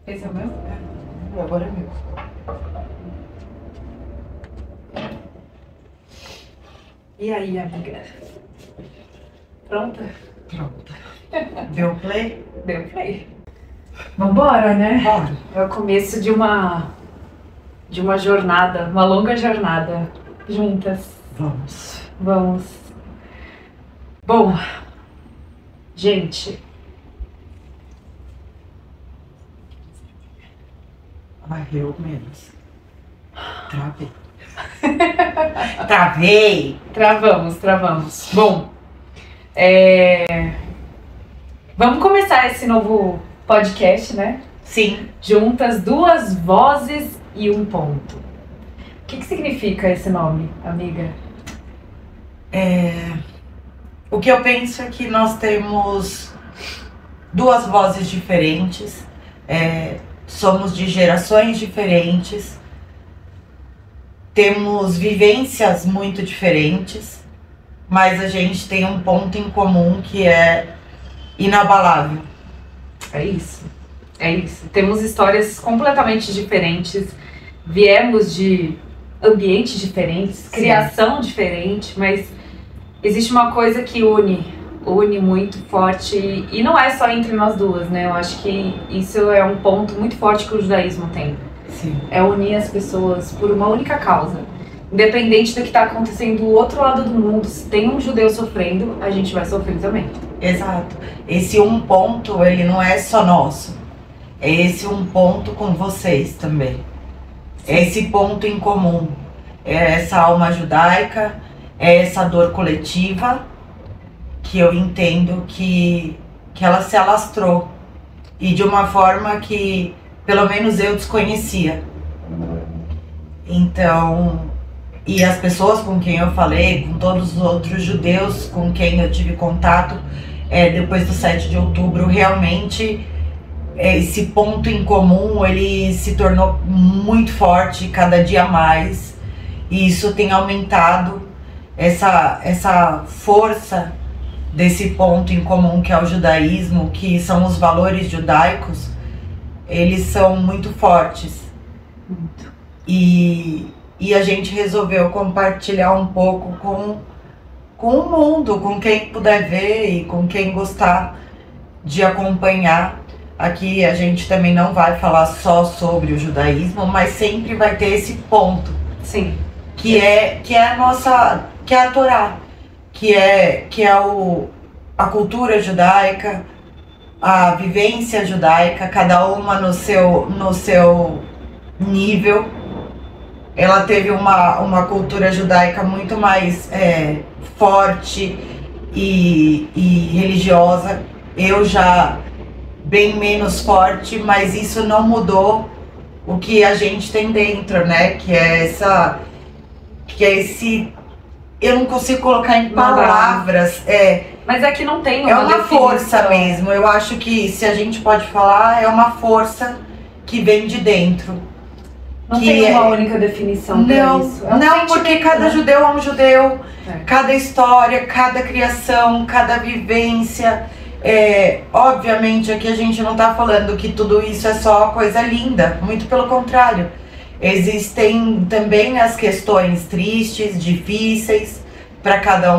Esse é o meu? É. Agora é meu. E aí, amiga? Pronta? Pronto. Deu play? Deu play. Vambora, né? Bora. É o começo de uma jornada, uma longa jornada juntas. Vamos. Vamos. Bom, gente, Ai, eu menos. Travei. Travei! travamos. Bom, vamos começar esse novo podcast, né? Sim. Juntas, duas vozes e um ponto. O que significa esse nome, amiga? O que eu penso é que nós temos duas vozes diferentes, somos de gerações diferentes, temos vivências muito diferentes, mas a gente tem um ponto em comum que é inabalável. É isso. Temos histórias completamente diferentes, viemos de ambientes diferentes, Sim. criação diferente, mas existe uma coisa que une muito forte, e não é só entre nós duas, né? Eu acho que isso é um ponto muito forte que o judaísmo tem. Sim. É unir as pessoas por uma única causa. Independente do que está acontecendo do outro lado do mundo, se tem um judeu sofrendo, a gente vai sofrer também. Exato. Esse um ponto, ele não é só nosso. É esse um ponto com vocês também. É esse ponto em comum. É essa alma judaica, é essa dor coletiva que eu entendo que ela se alastrou. E de uma forma que, pelo menos, eu desconhecia. Então, e as pessoas com quem eu falei, com todos os outros judeus com quem eu tive contato, depois do 7 de outubro, realmente esse ponto em comum, ele se tornou muito forte cada dia mais. E isso tem aumentado essa força desse ponto em comum que é o judaísmo, que são os valores judaicos, eles são muito fortes. Muito. E a gente resolveu compartilhar um pouco com o mundo, com quem puder ver e com quem gostar de acompanhar. Aqui a gente também não vai falar só sobre o judaísmo, mas sempre vai ter esse ponto. Sim. Que é a Torá, que é a cultura judaica, a vivência judaica, cada uma no seu nível. Ela teve uma cultura judaica muito mais forte e religiosa. Eu já bem menos forte, mas isso não mudou o que a gente tem dentro, né? Que é esse... Eu não consigo colocar em palavras. Mas é que não tem uma uma definição. força mesmo. Eu acho que, se a gente pode falar, é uma força que vem de dentro. Não que tem uma única definição para isso. Não, porque cada judeu é um judeu. Cada história, cada criação, cada vivência. Obviamente aqui a gente não tá falando que tudo isso é só coisa linda. Muito pelo contrário. Existem também as questões tristes, difíceis para cada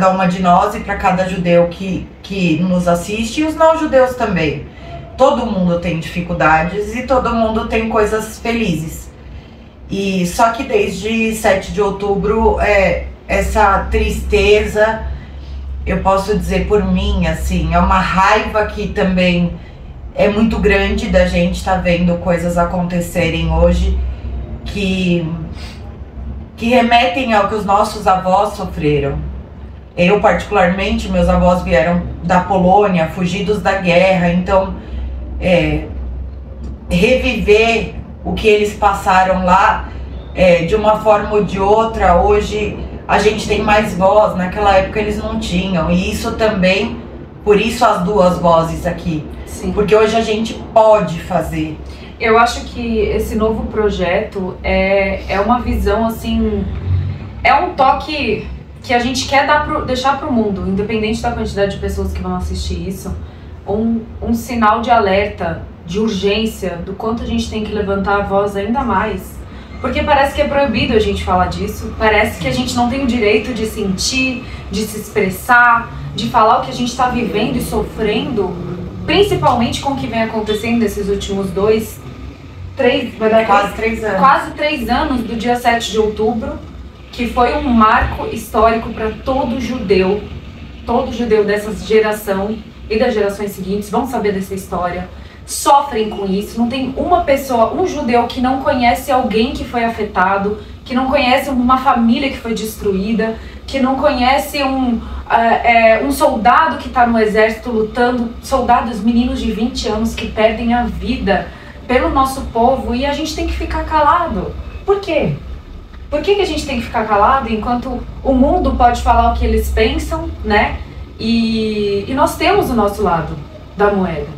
uma de nós e para cada judeu que nos assiste, e os não judeus também. Todo mundo tem dificuldades e todo mundo tem coisas felizes. E só que desde 7 de outubro, essa tristeza, eu posso dizer por mim, assim, é uma raiva que também é muito grande da gente estar vendo coisas acontecerem hoje que remetem ao que os nossos avós sofreram. Eu, particularmente, meus avós vieram da Polônia, fugidos da guerra, então reviver o que eles passaram lá, de uma forma ou de outra, hoje a gente tem mais voz, naquela época eles não tinham, e isso também, por isso as duas vozes aqui. Sim. Porque hoje a gente pode fazer. Eu acho que esse novo projeto é uma visão, assim, é um toque que a gente quer deixar pro mundo, independente da quantidade de pessoas que vão assistir isso. um sinal de alerta, de urgência, do quanto a gente tem que levantar a voz ainda mais. Porque parece que é proibido a gente falar disso, parece que a gente não tem o direito de sentir, de se expressar, de falar o que a gente está vivendo e sofrendo, principalmente com o que vem acontecendo nesses últimos quase 3 anos do dia 7 de outubro, que foi um marco histórico para todo judeu dessa geração e das gerações seguintes vão saber dessa história. Sofrem com isso, não tem uma pessoa, um judeu que não conhece alguém que foi afetado, que não conhece uma família que foi destruída, que não conhece um soldado que está no exército lutando, soldados, meninos de 20 anos que perdem a vida pelo nosso povo, e a gente tem que ficar calado. Por quê? Por que a gente tem que ficar calado enquanto o mundo pode falar o que eles pensam, né? E nós temos o nosso lado da moeda.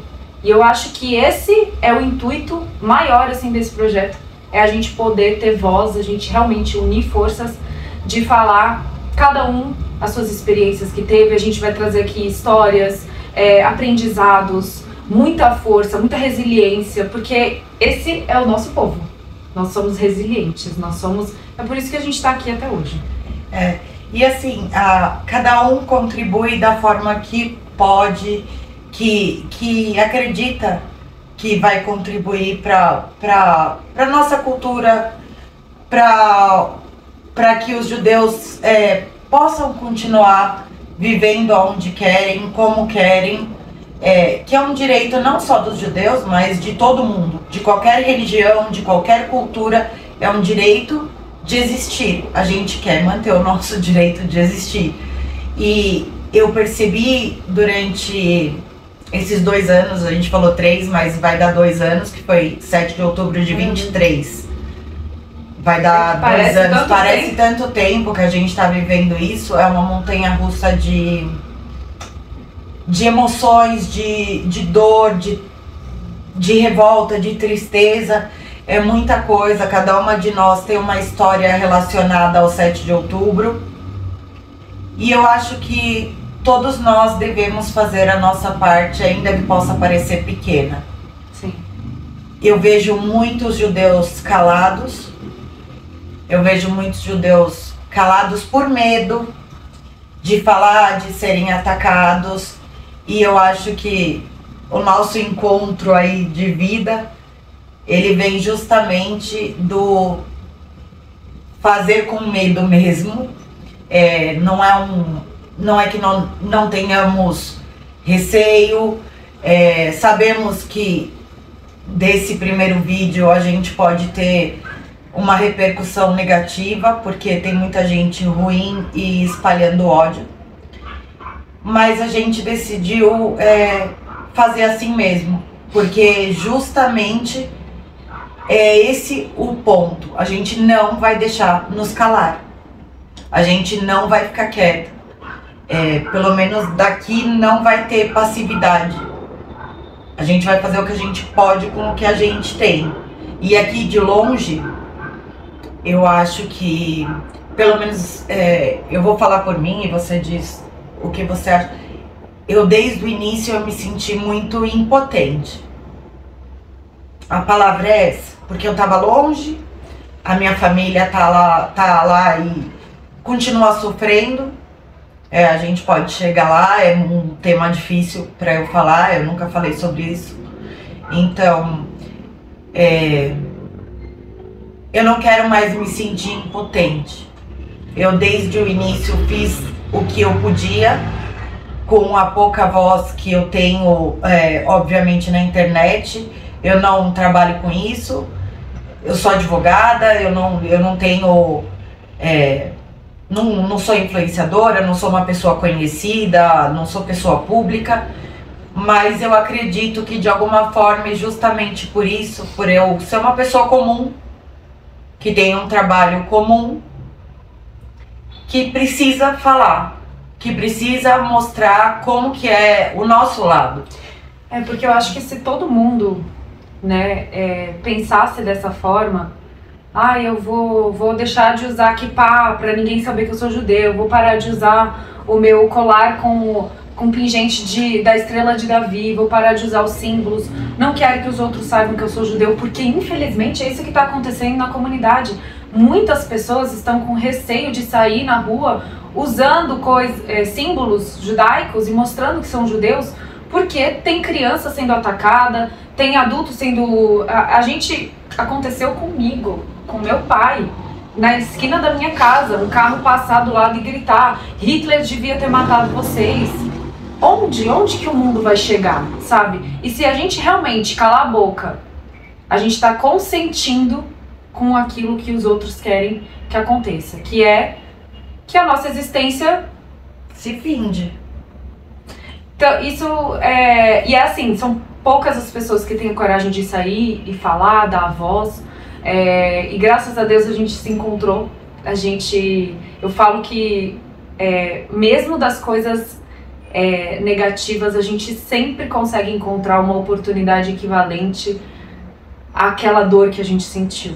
E eu acho que esse é o intuito maior assim, desse projeto, é a gente poder ter voz, a gente realmente unir forças de falar cada um as suas experiências que teve. A gente vai trazer aqui histórias, aprendizados, muita força, muita resiliência, porque esse é o nosso povo. Nós somos resilientes, é por isso que a gente está aqui até hoje. E assim, cada um contribui da forma que pode, que acredita que vai contribuir para nossa cultura, para que os judeus possam continuar vivendo onde querem, como querem, que é um direito não só dos judeus, mas de todo mundo, de qualquer religião, de qualquer cultura, é um direito de existir. A gente quer manter o nosso direito de existir. E eu percebi durante esses 2 anos, a gente falou 3, mas vai dar 2 anos, que foi 7 de outubro de 23. Vai dar 2 anos, parece tanto tempo que a gente está vivendo isso. É uma montanha-russa de emoções, de dor, de revolta, de tristeza. É muita coisa, cada uma de nós tem uma história relacionada ao 7 de outubro. E eu acho que todos nós devemos fazer a nossa parte, ainda que possa parecer pequena. Sim. Eu vejo muitos judeus calados. Eu vejo muitos judeus calados por medo de falar, de serem atacados. E eu acho que o nosso encontro aí de vida, ele vem justamente do fazer com medo mesmo. Não é que não tenhamos receio. Sabemos que desse primeiro vídeo a gente pode ter uma repercussão negativa, porque tem muita gente ruim e espalhando ódio. Mas a gente decidiu fazer assim mesmo, porque justamente é esse o ponto. A gente não vai deixar nos calar. A gente não vai ficar quieto. Pelo menos daqui não vai ter passividade. A gente vai fazer o que a gente pode com o que a gente tem. E aqui de longe, eu acho que, pelo menos, eu vou falar por mim e você diz o que você acha. Eu, desde o início, eu me senti muito impotente. A palavra é essa, porque eu tava longe, a minha família tá lá e continua sofrendo. A gente pode chegar lá, é um tema difícil para eu falar, eu nunca falei sobre isso. Então, eu não quero mais me sentir impotente. Eu, desde o início, fiz o que eu podia, com a pouca voz que eu tenho, obviamente, na internet. Eu não trabalho com isso, eu sou advogada, eu não tenho... Não sou influenciadora, não sou uma pessoa conhecida, não sou pessoa pública, mas eu acredito que de alguma forma, e justamente por isso, por eu ser uma pessoa comum, que tem um trabalho comum, que precisa falar, que precisa mostrar como que é o nosso lado. Porque eu acho que se todo mundo, pensasse dessa forma, eu vou deixar de usar kippah pra ninguém saber que eu sou judeu, vou parar de usar o meu colar com com pingente da estrela de Davi, vou parar de usar os símbolos, não quero que os outros saibam que eu sou judeu, porque infelizmente é isso que está acontecendo na comunidade. Muitas pessoas estão com receio de sair na rua usando símbolos judaicos e mostrando que são judeus, porque tem criança sendo atacada, tem adulto sendo... Aconteceu comigo, com meu pai, na esquina da minha casa, um carro passar do lado e gritar: Hitler devia ter matado vocês. Onde que o mundo vai chegar, sabe? E se a gente realmente calar a boca, a gente está consentindo com aquilo que os outros querem que aconteça, que é que a nossa existência se finde. Então, isso e é assim, são poucas as pessoas que têm coragem de sair e falar, dar a voz, e graças a Deus a gente se encontrou. Eu falo que mesmo das coisas negativas, a gente sempre consegue encontrar uma oportunidade equivalente àquela dor que a gente sentiu.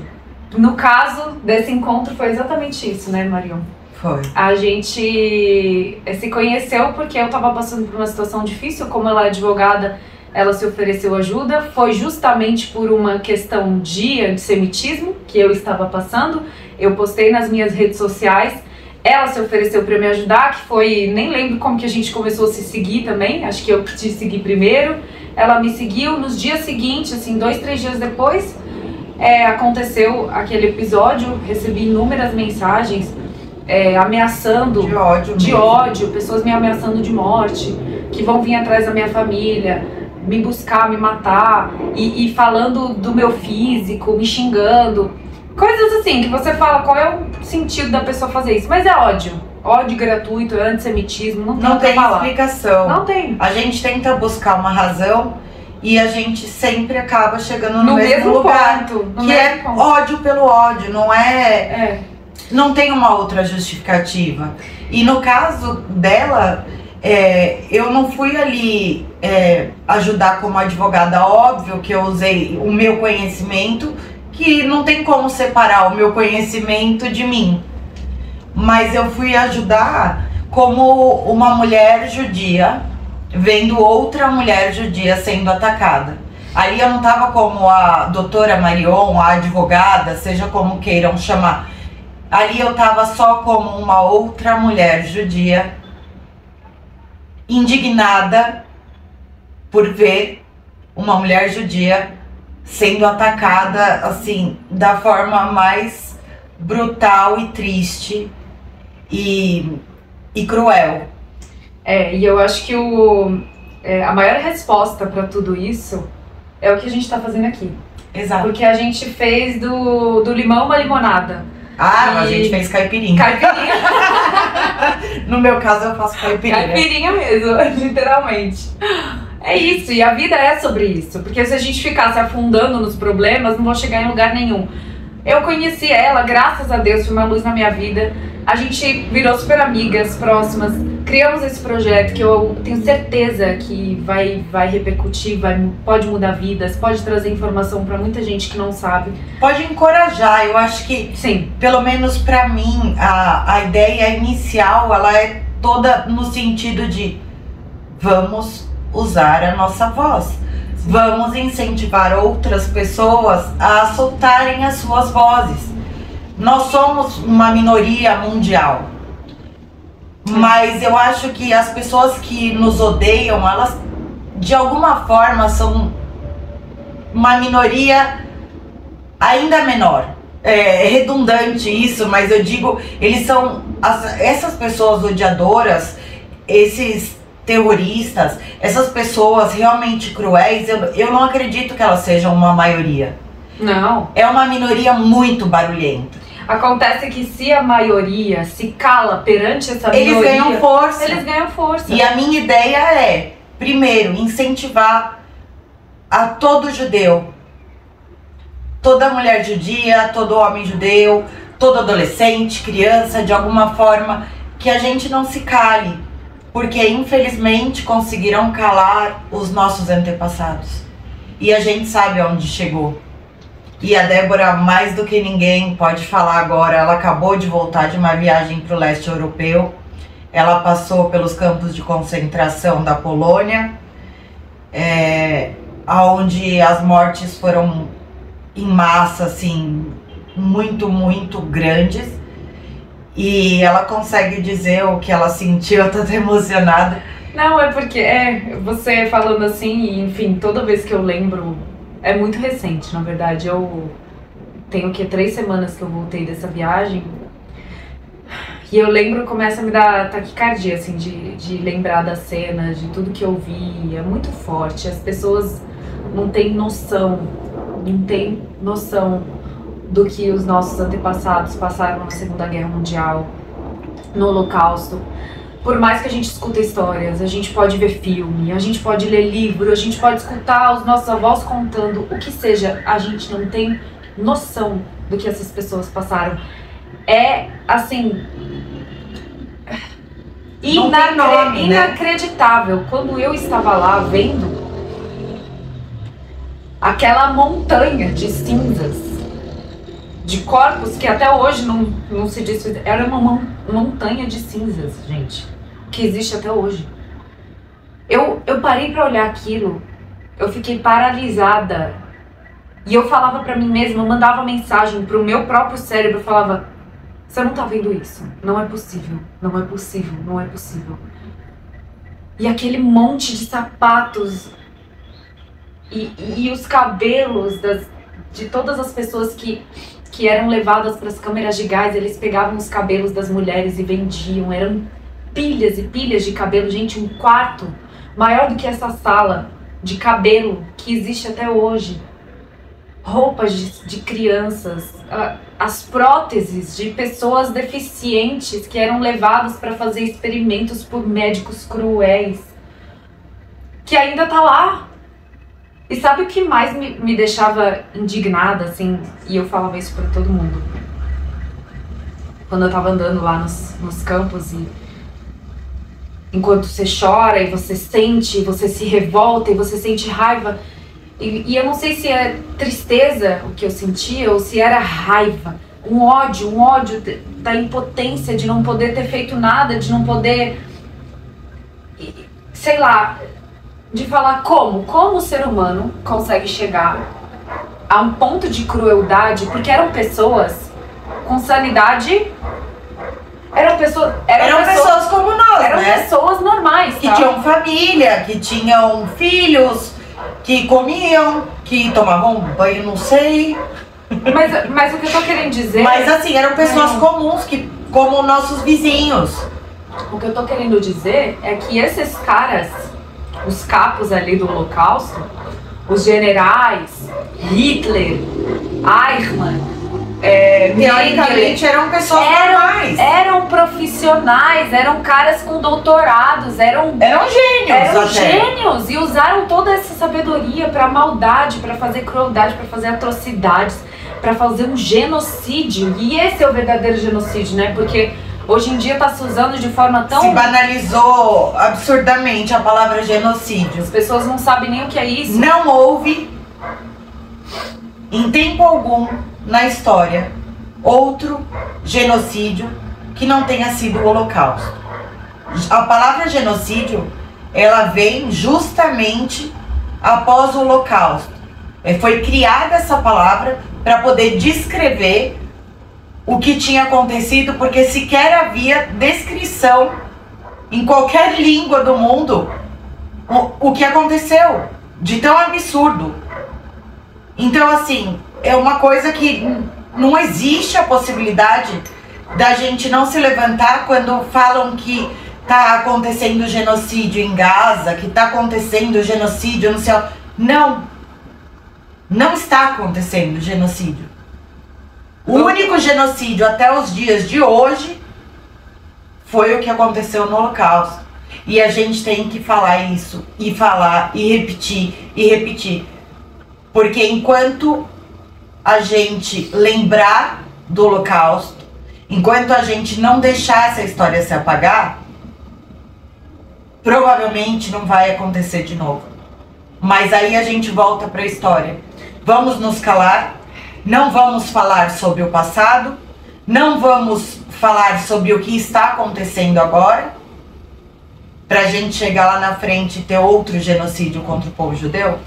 No caso desse encontro foi exatamente isso, né, Marion? Foi. A gente se conheceu porque eu estava passando por uma situação difícil. Como ela é advogada, ela se ofereceu ajuda. Foi justamente por uma questão de antissemitismo que eu estava passando. Eu postei nas minhas redes sociais. Ela se ofereceu para me ajudar, que foi... Nem lembro como que a gente começou a se seguir também. Acho que eu te segui primeiro. Ela me seguiu. Nos dias seguintes, assim, 2, 3 dias depois, aconteceu aquele episódio. Recebi inúmeras mensagens ameaçando de ódio, pessoas me ameaçando de morte, que vão vir atrás da minha família, me buscar, me matar, e falando do meu físico, me xingando, coisas assim, que você fala, qual é o sentido da pessoa fazer isso? Mas é ódio gratuito, é antissemitismo, não tem explicação. Não tem. A gente tenta buscar uma razão e a gente sempre acaba chegando no mesmo lugar, que é ódio pelo ódio, não é... Não tem uma outra justificativa. E no caso dela, eu não fui ali ajudar como advogada. Óbvio que eu usei o meu conhecimento, que não tem como separar o meu conhecimento de mim. Mas eu fui ajudar como uma mulher judia, vendo outra mulher judia sendo atacada. Ali eu não estava como a doutora Marion, a advogada, seja como queiram chamar. Ali eu estava só como uma outra mulher judia, indignada por ver uma mulher judia sendo atacada, assim, da forma mais brutal e triste e cruel. E eu acho que a maior resposta para tudo isso é o que a gente está fazendo aqui. Exato. Porque a gente fez do limão uma limonada. A gente fez caipirinha. Caipirinha. No meu caso, eu faço caipirinha. Caipirinha mesmo, literalmente. É isso, e a vida é sobre isso. Porque se a gente ficar se afundando nos problemas, não vou chegar em lugar nenhum. Eu conheci ela, graças a Deus, foi uma luz na minha vida. A gente virou super amigas, próximas. Criamos esse projeto que eu tenho certeza que vai repercutir, pode mudar vidas, pode trazer informação para muita gente que não sabe. Pode encorajar, eu acho que, sim, pelo menos para mim, a ideia inicial, ela é toda no sentido de vamos usar a nossa voz. Vamos incentivar outras pessoas a soltarem as suas vozes. Nós somos uma minoria mundial, mas eu acho que as pessoas que nos odeiam, elas de alguma forma são uma minoria ainda menor. É redundante isso, mas eu digo, eles são essas pessoas odiadoras, esses terroristas, essas pessoas realmente cruéis, eu não acredito que elas sejam uma maioria. Não. É uma minoria muito barulhenta. Acontece que se a maioria se cala perante essa minoria, eles ganham força. Eles ganham força. E a minha ideia é, primeiro, incentivar a todo judeu, toda mulher judia, todo homem judeu, todo adolescente, criança, de alguma forma, que a gente não se cale, porque infelizmente conseguiram calar os nossos antepassados. E a gente sabe aonde chegou. E a Débora, mais do que ninguém, pode falar agora, ela acabou de voltar de uma viagem para o leste europeu. ela passou pelos campos de concentração da Polônia, onde as mortes foram em massa, assim, muito, muito grandes. E ela consegue dizer o que ela sentiu, eu tô até emocionada. Não, é porque você falando assim, enfim, toda vez que eu lembro, é muito recente, na verdade. Eu tenho 3 semanas que eu voltei dessa viagem. E eu lembro, começa a me dar taquicardia, assim, de lembrar da cena, de tudo que eu vi. É muito forte. As pessoas não têm noção do que os nossos antepassados passaram na Segunda Guerra Mundial, no Holocausto. Por mais que a gente escuta histórias, a gente pode ver filme, a gente pode ler livro, a gente pode escutar os nossos avós contando, o que seja, a gente não tem noção do que essas pessoas passaram. É, assim, inacreditável. Quando eu estava lá vendo aquela montanha de cinzas, de corpos que até hoje não se desfizeram, era uma montanha de cinzas, gente, que existe até hoje. Eu parei pra olhar aquilo, eu fiquei paralisada. E eu falava pra mim mesma, eu mandava mensagem pro meu próprio cérebro, eu falava: você não tá vendo isso? Não é possível, não é possível, não é possível. E aquele monte de sapatos e os cabelos de todas as pessoas que eram levadas para as câmeras de gás, eles pegavam os cabelos das mulheres e vendiam. Eram pilhas e pilhas de cabelo, gente, um quarto maior do que essa sala de cabelo que existe até hoje. Roupas de crianças, as próteses de pessoas deficientes que eram levadas para fazer experimentos por médicos cruéis, que ainda tá lá. E sabe o que mais me deixava indignada, assim, e eu falava isso pra todo mundo? Quando eu tava andando lá nos campos, e enquanto você chora e você sente, você se revolta e você sente raiva, e eu não sei se é tristeza o que eu sentia ou se era raiva, um ódio da impotência de não poder ter feito nada, de não poder, sei lá, de falar como o ser humano consegue chegar a um ponto de crueldade, porque eram pessoas com sanidade, eram pessoas como nós, eram pessoas normais, que tinham família, que tinham filhos, que comiam, que tomavam banho, não sei. Mas o que eu tô querendo dizer... Mas assim, eram pessoas comuns, como nossos vizinhos. O que eu tô querendo dizer é que esses caras, os capos ali do Holocausto, os generais, Hitler, Eichmann, teoricamente eram pessoas normais. Eram profissionais, eram caras com doutorados, eram gênios e usaram toda essa sabedoria pra maldade, pra fazer crueldade, pra fazer atrocidades, pra fazer um genocídio. E esse é o verdadeiro genocídio, né? Porque hoje em dia tá se usando de forma tão... Se banalizou absurdamente a palavra genocídio. As pessoas não sabem nem o que é isso. Não houve, em tempo algum, na história, outro genocídio que não tenha sido o Holocausto. A palavra genocídio, ela vem justamente após o Holocausto. Foi criada essa palavra para poder descrever o que tinha acontecido, porque sequer havia descrição em qualquer língua do mundo o que aconteceu, de tão absurdo. Então, assim, é uma coisa que não existe a possibilidade da gente não se levantar quando falam que tá acontecendo genocídio em Gaza, que tá acontecendo genocídio no céu. Não está acontecendo genocídio. O único genocídio até os dias de hoje foi o que aconteceu no Holocausto. E a gente tem que falar isso, e falar, e repetir, e repetir. Porque enquanto a gente lembrar do Holocausto, enquanto a gente não deixar essa história se apagar, provavelmente não vai acontecer de novo. Mas aí a gente volta para a história. Vamos nos calar, não vamos falar sobre o passado, não vamos falar sobre o que está acontecendo agora, pra gente chegar lá na frente e ter outro genocídio contra o povo judeu?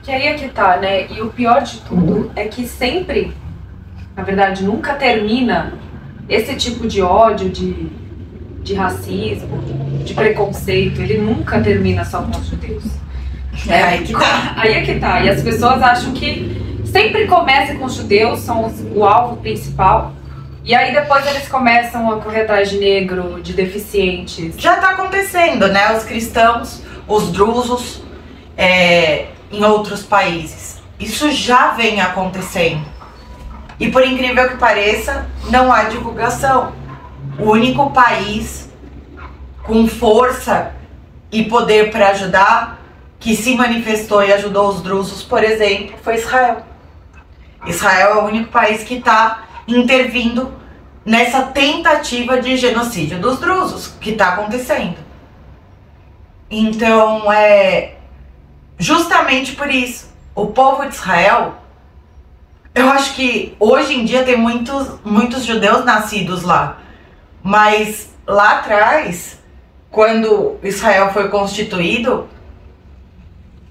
Que aí é que tá, né? E o pior de tudo é que sempre, na verdade, nunca termina esse tipo de ódio, de racismo, de preconceito, ele nunca termina só com os judeus. Aí que tá. Aí é que tá. E as pessoas acham que sempre começa com os judeus, são o alvo principal. E aí depois eles começam a correr atrás de negro, de deficientes. Já tá acontecendo, né? Os cristãos, os drusos, em outros países. Isso já vem acontecendo. E por incrível que pareça, não há divulgação. O único país com força e poder para ajudar, que se manifestou e ajudou os drusos, por exemplo, foi Israel. Israel é o único país que está intervindo nessa tentativa de genocídio dos drusos que está acontecendo. Então, justamente por isso, o povo de Israel, eu acho que hoje em dia tem muitos judeus nascidos lá, mas lá atrás, quando Israel foi constituído,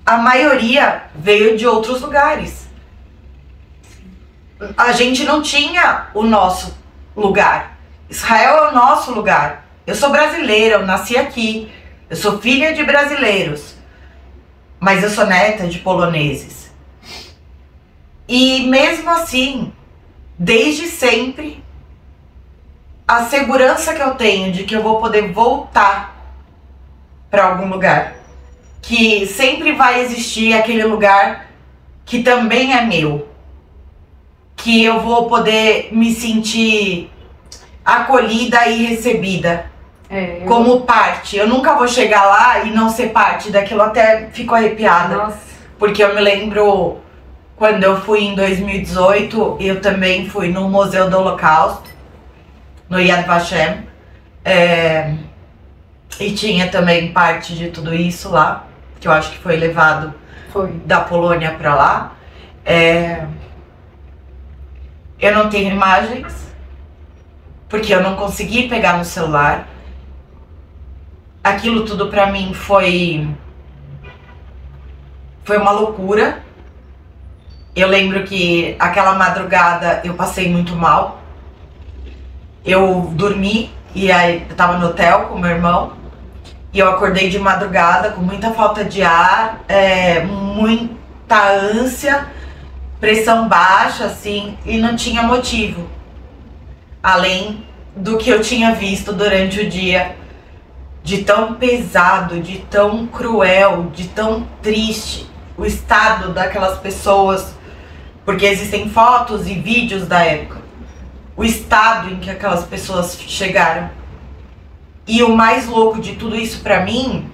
a maioria veio de outros lugares. A gente não tinha o nosso lugar. Israel é o nosso lugar. Eu sou brasileira, eu nasci aqui. Eu sou filha de brasileiros. Mas eu sou neta de poloneses. E mesmo assim, desde sempre, a segurança que eu tenho de que eu vou poder voltar para algum lugar, que sempre vai existir aquele lugar que também é meu, que eu vou poder me sentir acolhida e recebida como parte. Eu nunca vou chegar lá e não ser parte daquilo, até fico arrepiada. Nossa. Porque eu me lembro quando eu fui em 2018, eu também fui no Museu do Holocausto, no Yad Vashem, e tinha também parte de tudo isso lá, que eu acho que foi levado da Polônia para lá. Eu não tenho imagens, porque eu não consegui pegar no celular. Aquilo tudo pra mim foi uma loucura. Eu lembro que aquela madrugada eu passei muito mal. Eu dormi e aí eu tava no hotel com meu irmão. E eu acordei de madrugada com muita falta de ar, muita ânsia, pressão baixa, assim, e não tinha motivo. Além do que eu tinha visto durante o dia, de tão pesado, de tão cruel, de tão triste, o estado daquelas pessoas, porque existem fotos e vídeos da época, o estado em que aquelas pessoas chegaram. E o mais louco de tudo isso pra mim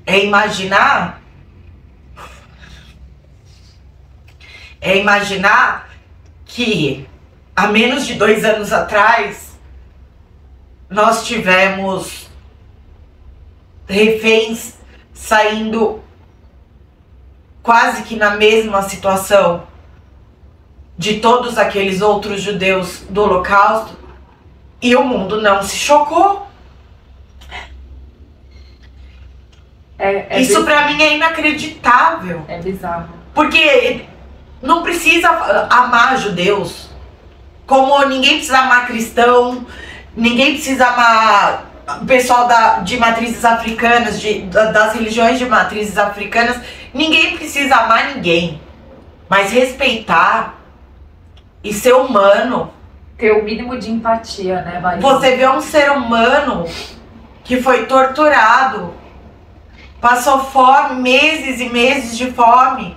é imaginar que há menos de 2 anos atrás nós tivemos reféns saindo quase que na mesma situação de todos aqueles outros judeus do Holocausto, e o mundo não se chocou. Isso pra mim é inacreditável. É bizarro. Porque não precisa amar judeus, como ninguém precisa amar cristão, ninguém precisa amar o pessoal de matrizes africanas, das religiões de matrizes africanas. Ninguém precisa amar ninguém, mas respeitar e ser humano. Ter o mínimo de empatia, né, Maria? Você vê um ser humano que foi torturado, passou fome, meses e meses de fome,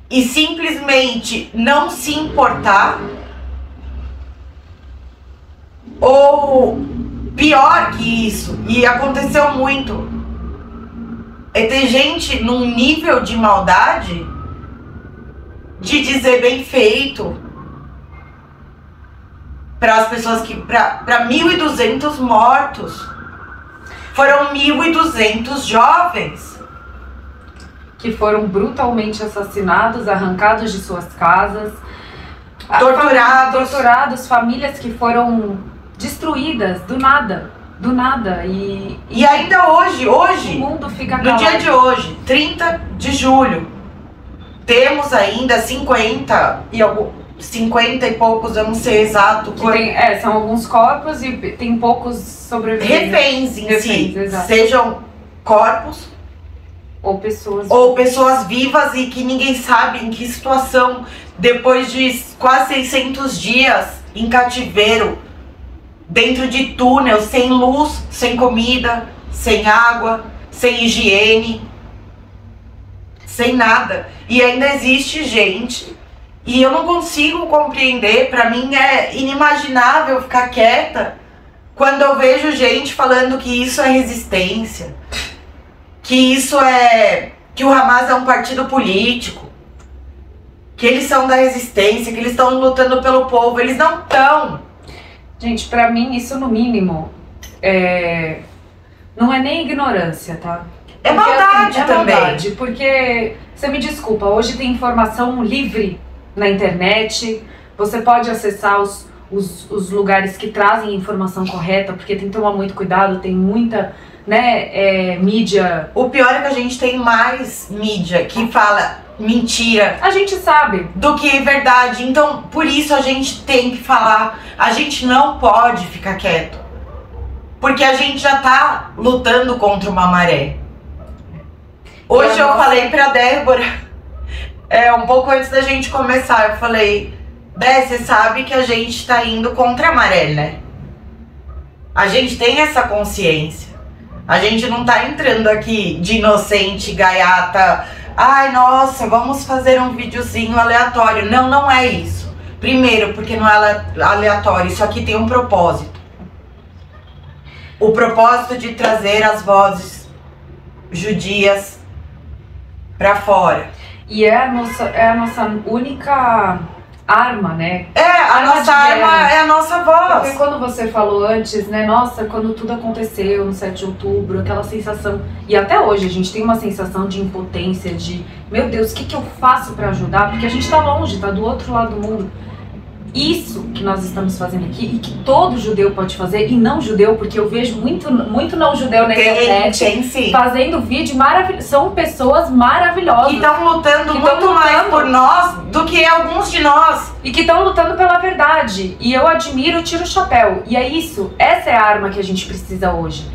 e simplesmente não se importar, ou pior que isso, e aconteceu muito, é ter gente num nível de maldade de dizer bem feito para as pessoas que, para 1.200 mortos, foram 1.200 jovens que foram brutalmente assassinados, arrancados de suas casas, torturados, famílias que foram destruídas do nada. E ainda hoje, o mundo fica calado. No dia de hoje, 30 de julho, temos ainda 50 e poucos, eu não sei exato. São alguns corpos e tem poucos sobreviventes. Reféns em si, exato. Sejam corpos ou pessoas vivas e que ninguém sabe em que situação, depois de quase 600 dias em cativeiro, dentro de túnel, sem luz, sem comida, sem água, sem higiene, sem nada. E ainda existe gente, e eu não consigo compreender, pra mim é inimaginável ficar quieta quando eu vejo gente falando que isso é resistência, que o Hamas é um partido político, que eles são da resistência, que eles estão lutando pelo povo. Eles não estão. Gente, pra mim isso no mínimo não é nem ignorância, tá? É maldade também. Maldade, porque, você me desculpa, hoje tem informação livre na internet, você pode acessar os lugares que trazem informação correta, porque tem que tomar muito cuidado, tem muita, mídia. O pior é que a gente tem mais mídia que fala mentira. A gente sabe. Do que verdade. Então, por isso a gente tem que falar. A gente não pode ficar quieto. Porque a gente já tá lutando contra uma maré. Hoje eu falei pra Débora, um pouco antes da gente começar, eu falei: Dé, você sabe que a gente tá indo contra a maré, né? A gente tem essa consciência. A gente não tá entrando aqui de inocente, gaiata. Ai, nossa, vamos fazer um videozinho aleatório. Não, não é isso. Primeiro, porque não é aleatório. Isso aqui tem um propósito. O propósito de trazer as vozes judias pra fora. E é a nossa única arma, né? A nossa arma é a nossa voz. Porque quando você falou antes, né? Nossa, quando tudo aconteceu no 7 de outubro, aquela sensação. E até hoje a gente tem uma sensação de impotência, de meu Deus, o que eu faço pra ajudar? Porque a gente tá longe, tá do outro lado do mundo. Isso que nós estamos fazendo aqui e que todo judeu pode fazer, e não judeu, porque eu vejo muito não judeu na internet fazendo vídeo maravilhoso. São pessoas maravilhosas. Que estão lutando muito mais por nós do que alguns de nós. E que estão lutando pela verdade. E eu admiro, tiro o chapéu. E é isso, essa é a arma que a gente precisa hoje.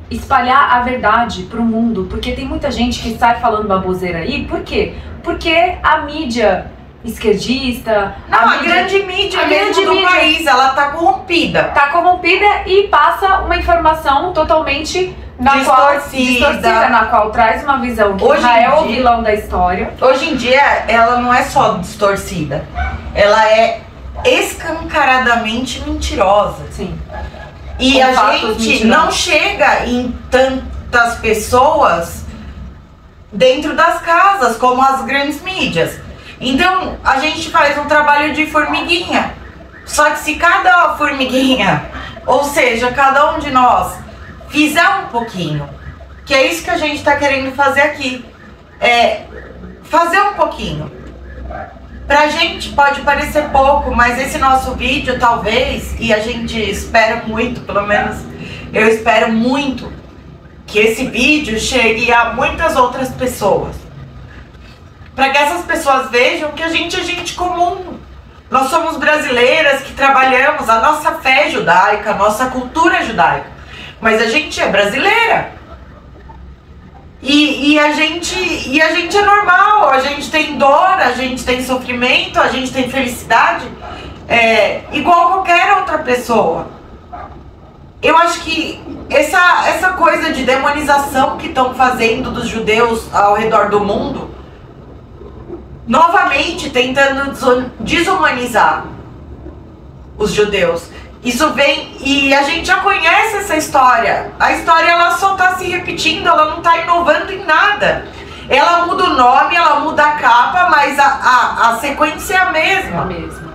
Espalhar a verdade pro mundo. Porque tem muita gente que sai falando baboseira aí. Por quê? Porque a mídia esquerdista, a grande mídia do país, ela tá corrompida. Tá corrompida e passa uma informação totalmente distorcida, na qual traz uma visão que Israel é o vilão da história. Hoje em dia, ela não é só distorcida, ela é escancaradamente mentirosa. Sim. E a gente não chega em tantas pessoas dentro das casas como as grandes mídias. Então, a gente faz um trabalho de formiguinha. Só que se cada formiguinha, ou seja, cada um de nós, fizer um pouquinho, que é isso que a gente tá querendo fazer aqui, fazer um pouquinho. Pra gente pode parecer pouco, mas esse nosso vídeo talvez, e a gente espera muito, pelo menos eu espero muito, que esse vídeo chegue a muitas outras pessoas. Para que essas pessoas vejam que a gente é gente comum. Nós somos brasileiras que trabalhamos, a nossa fé é judaica, a nossa cultura é judaica. Mas a gente é brasileira. E a gente é normal, a gente tem dor, a gente tem sofrimento, a gente tem felicidade, igual qualquer outra pessoa. Eu acho que essa coisa de demonização que estão fazendo dos judeus ao redor do mundo, novamente tentando desumanizar os judeus. Isso vem, e a gente já conhece essa história. A história, ela só tá se repetindo, ela não tá inovando em nada. Ela muda o nome, ela muda a capa, mas a sequência é a mesma. É a mesma,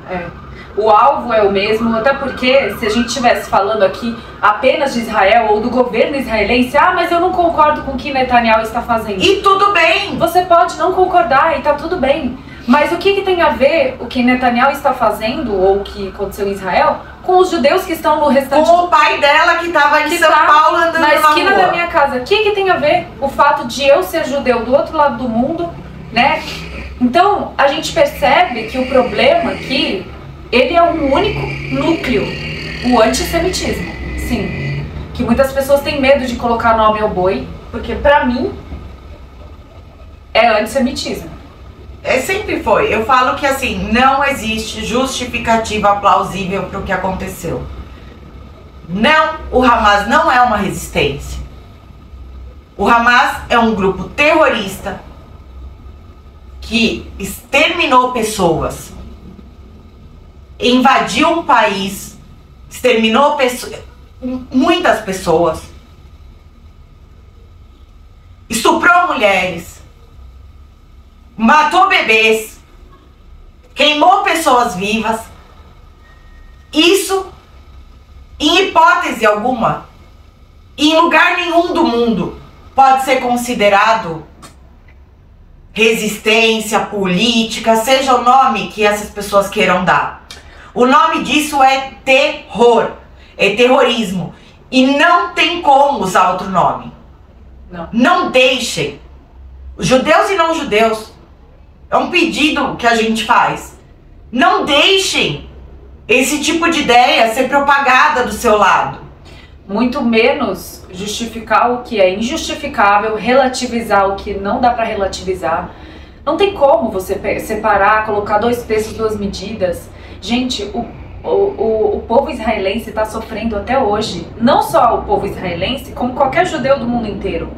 O alvo é o mesmo, até porque se a gente estivesse falando aqui apenas de Israel ou do governo israelense, mas eu não concordo com o que Netanyahu está fazendo. E tudo bem. Você pode não concordar e tá tudo bem. Mas o que tem a ver o que Netanyahu está fazendo, ou o que aconteceu em Israel, com os judeus que estão no restante... Com o pai dela que estava em São Paulo andando na esquina rua da minha casa. O que tem a ver o fato de eu ser judeu do outro lado do mundo, né? Então, a gente percebe que o problema aqui, ele é um único núcleo, o antissemitismo. Sim, que muitas pessoas têm medo de colocar nome ao boi, porque pra mim é antissemitismo. Sempre foi. Eu falo que assim, não existe justificativa plausível para o que aconteceu. Não, o Hamas não é uma resistência. O Hamas é um grupo terrorista que exterminou pessoas, invadiu um país, exterminou muitas pessoas, estuprou mulheres, matou bebês, queimou pessoas vivas. Isso, em hipótese alguma, em lugar nenhum do mundo, pode ser considerado resistência política, seja o nome que essas pessoas queiram dar. O nome disso é terror, é terrorismo. E não tem como usar outro nome. Não deixem, judeus e não judeus, é um pedido que a gente faz. Não deixem esse tipo de ideia ser propagada do seu lado. Muito menos justificar o que é injustificável, relativizar o que não dá para relativizar. Não tem como você separar, colocar dois pesos, duas medidas. Gente, o povo israelense está sofrendo até hoje. Não só o povo israelense, como qualquer judeu do mundo inteiro.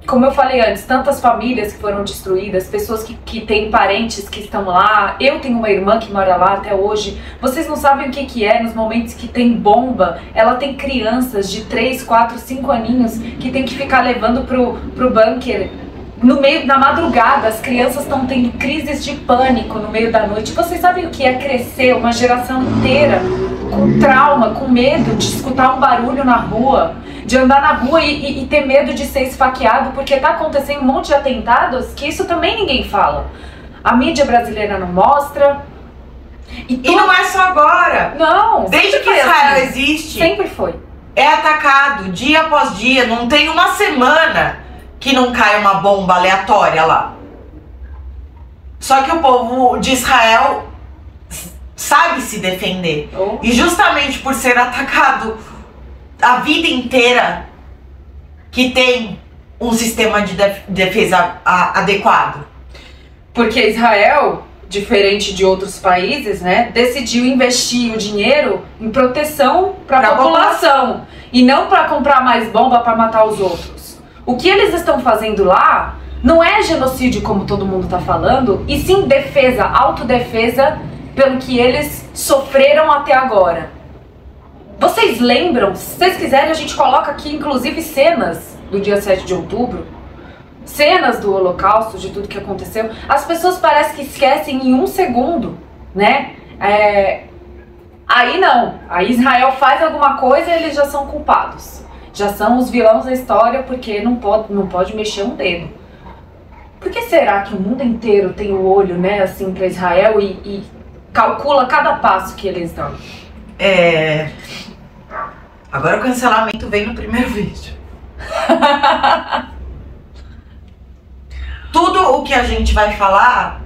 Como eu falei antes, tantas famílias que foram destruídas, pessoas que têm parentes que estão lá. Eu tenho uma irmã que mora lá até hoje. Vocês não sabem o que é nos momentos que tem bomba. Ela tem crianças de 3, 4, 5 aninhos que tem que ficar levando pro bunker. No meio, na madrugada, as crianças estão tendo crises de pânico no meio da noite. Vocês sabem o que é crescer uma geração inteira com trauma, com medo de escutar um barulho na rua, de andar na rua e ter medo de ser esfaqueado, porque tá acontecendo um monte de atentados que isso também ninguém fala. A mídia brasileira não mostra. E não é só agora. Não. Desde que Israel existe. Sempre foi. É atacado dia após dia. Não tem uma semana que não cai uma bomba aleatória lá. Só que o povo de Israel sabe se defender. E justamente por ser atacado a vida inteira, que tem um sistema de defesa adequado. Porque Israel, diferente de outros países, né, decidiu investir o dinheiro em proteção para a população e não para comprar mais bomba para matar os outros. O que eles estão fazendo lá não é genocídio como todo mundo está falando, e sim defesa, autodefesa pelo que eles sofreram até agora. Vocês lembram? Se vocês quiserem, a gente coloca aqui inclusive cenas do dia 7 de outubro, cenas do Holocausto, de tudo que aconteceu. As pessoas parecem que esquecem em um segundo, né? Aí não, aí Israel faz alguma coisa e eles já são culpados. Já são os vilões da história porque não pode mexer um dedo. Por que será que o mundo inteiro tem o olho, né, assim, para Israel e calcula cada passo que eles dão? Agora o cancelamento vem no primeiro vídeo. Tudo o que a gente vai falar,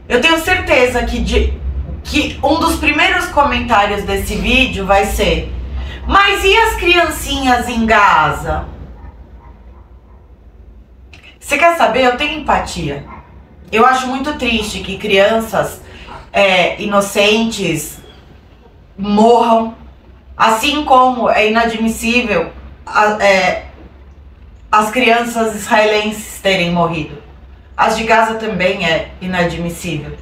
eu tenho certeza que um dos primeiros comentários desse vídeo vai ser: mas e as criancinhas em Gaza? Você quer saber? Eu tenho empatia. Eu acho muito triste que crianças inocentes morram, assim como é inadmissível as crianças israelenses terem morrido. As de Gaza também é inadmissível.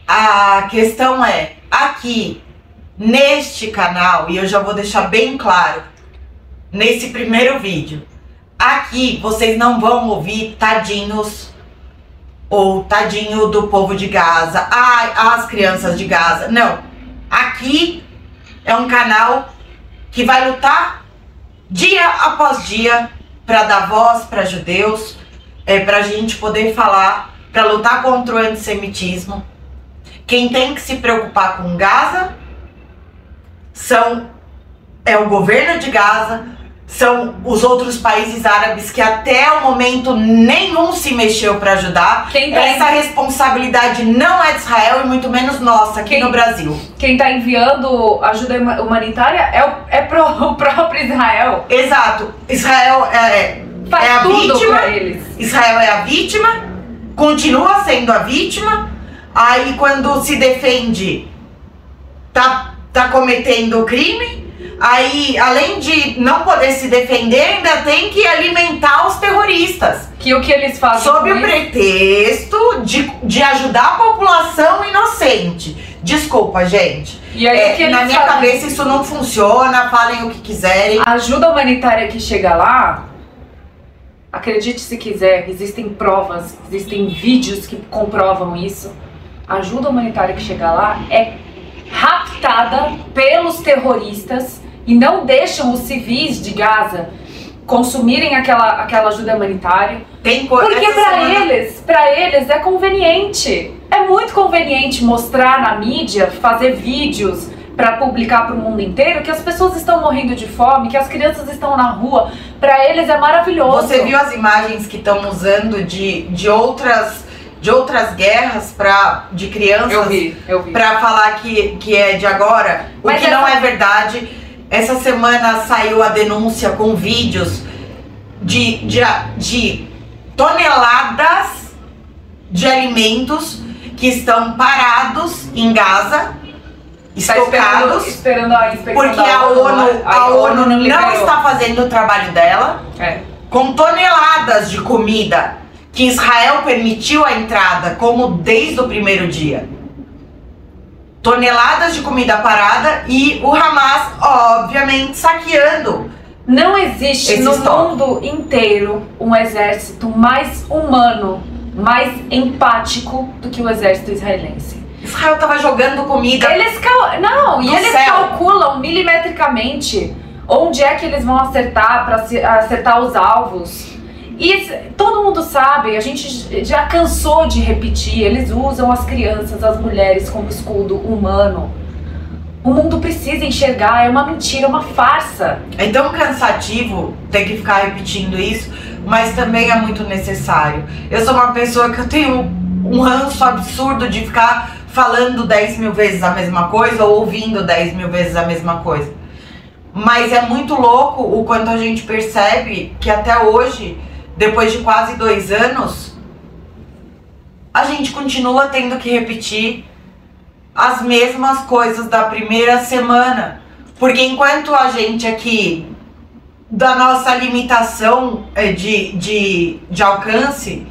A questão é, aqui, neste canal, e eu já vou deixar bem claro, nesse primeiro vídeo, aqui vocês não vão ouvir tadinhos ou tadinho do povo de Gaza, as crianças de Gaza. Não, aqui é um canal que vai lutar dia após dia para dar voz para judeus, pra gente poder falar, pra lutar contra o antissemitismo. Quem tem que se preocupar com Gaza é o governo de Gaza, são os outros países árabes que até o momento nenhum se mexeu para ajudar. Essa responsabilidade não é de Israel e muito menos nossa aqui no Brasil. Quem está enviando ajuda humanitária é o próprio Israel. Exato. Israel é a vítima. Israel é a vítima, continua sendo a vítima. Aí quando se defende, tá cometendo crime. Aí, além de não poder se defender, ainda tem que alimentar os terroristas. Que o que eles fazem sob o pretexto de ajudar a população inocente. Desculpa, gente. E aí, na minha cabeça isso não funciona, falem o que quiserem. A ajuda humanitária que chega lá, acredite se quiser, existem provas, existem vídeos que comprovam isso. A ajuda humanitária que chega lá é raptada pelos terroristas e não deixam os civis de Gaza consumirem aquela ajuda humanitária. Porque para eles é conveniente. É muito conveniente mostrar na mídia, fazer vídeos para publicar para o mundo inteiro que as pessoas estão morrendo de fome, que as crianças estão na rua. Para eles é maravilhoso. Você viu as imagens que estão usando de outras guerras de crianças? Eu vi. Pra falar que é de agora, o que não é verdade. Essa semana saiu a denúncia com vídeos de toneladas de alimentos que estão parados em Gaza, estocados, esperando a inspeção, porque a ONU não está fazendo o trabalho dela, com toneladas de comida que Israel permitiu a entrada, como desde o primeiro dia. Toneladas de comida parada e o Hamas, obviamente, saqueando. Não existe no mundo inteiro um exército mais humano, mais empático do que o exército israelense. Israel tava jogando comida. Eles calculam milimetricamente onde é que eles vão acertar para acertar os alvos. E todo mundo sabe, a gente já cansou de repetir, eles usam as crianças, as mulheres como escudo humano. O mundo precisa enxergar, é uma mentira, é uma farsa. É tão cansativo ter que ficar repetindo isso, mas também é muito necessário. Eu sou uma pessoa que eu tenho um ranço absurdo de ficar falando 10 mil vezes a mesma coisa ou ouvindo 10 mil vezes a mesma coisa. Mas é muito louco o quanto a gente percebe que até hoje, depois de quase 2 anos, a gente continua tendo que repetir as mesmas coisas da primeira semana. Porque enquanto a gente aqui, da nossa limitação de alcance,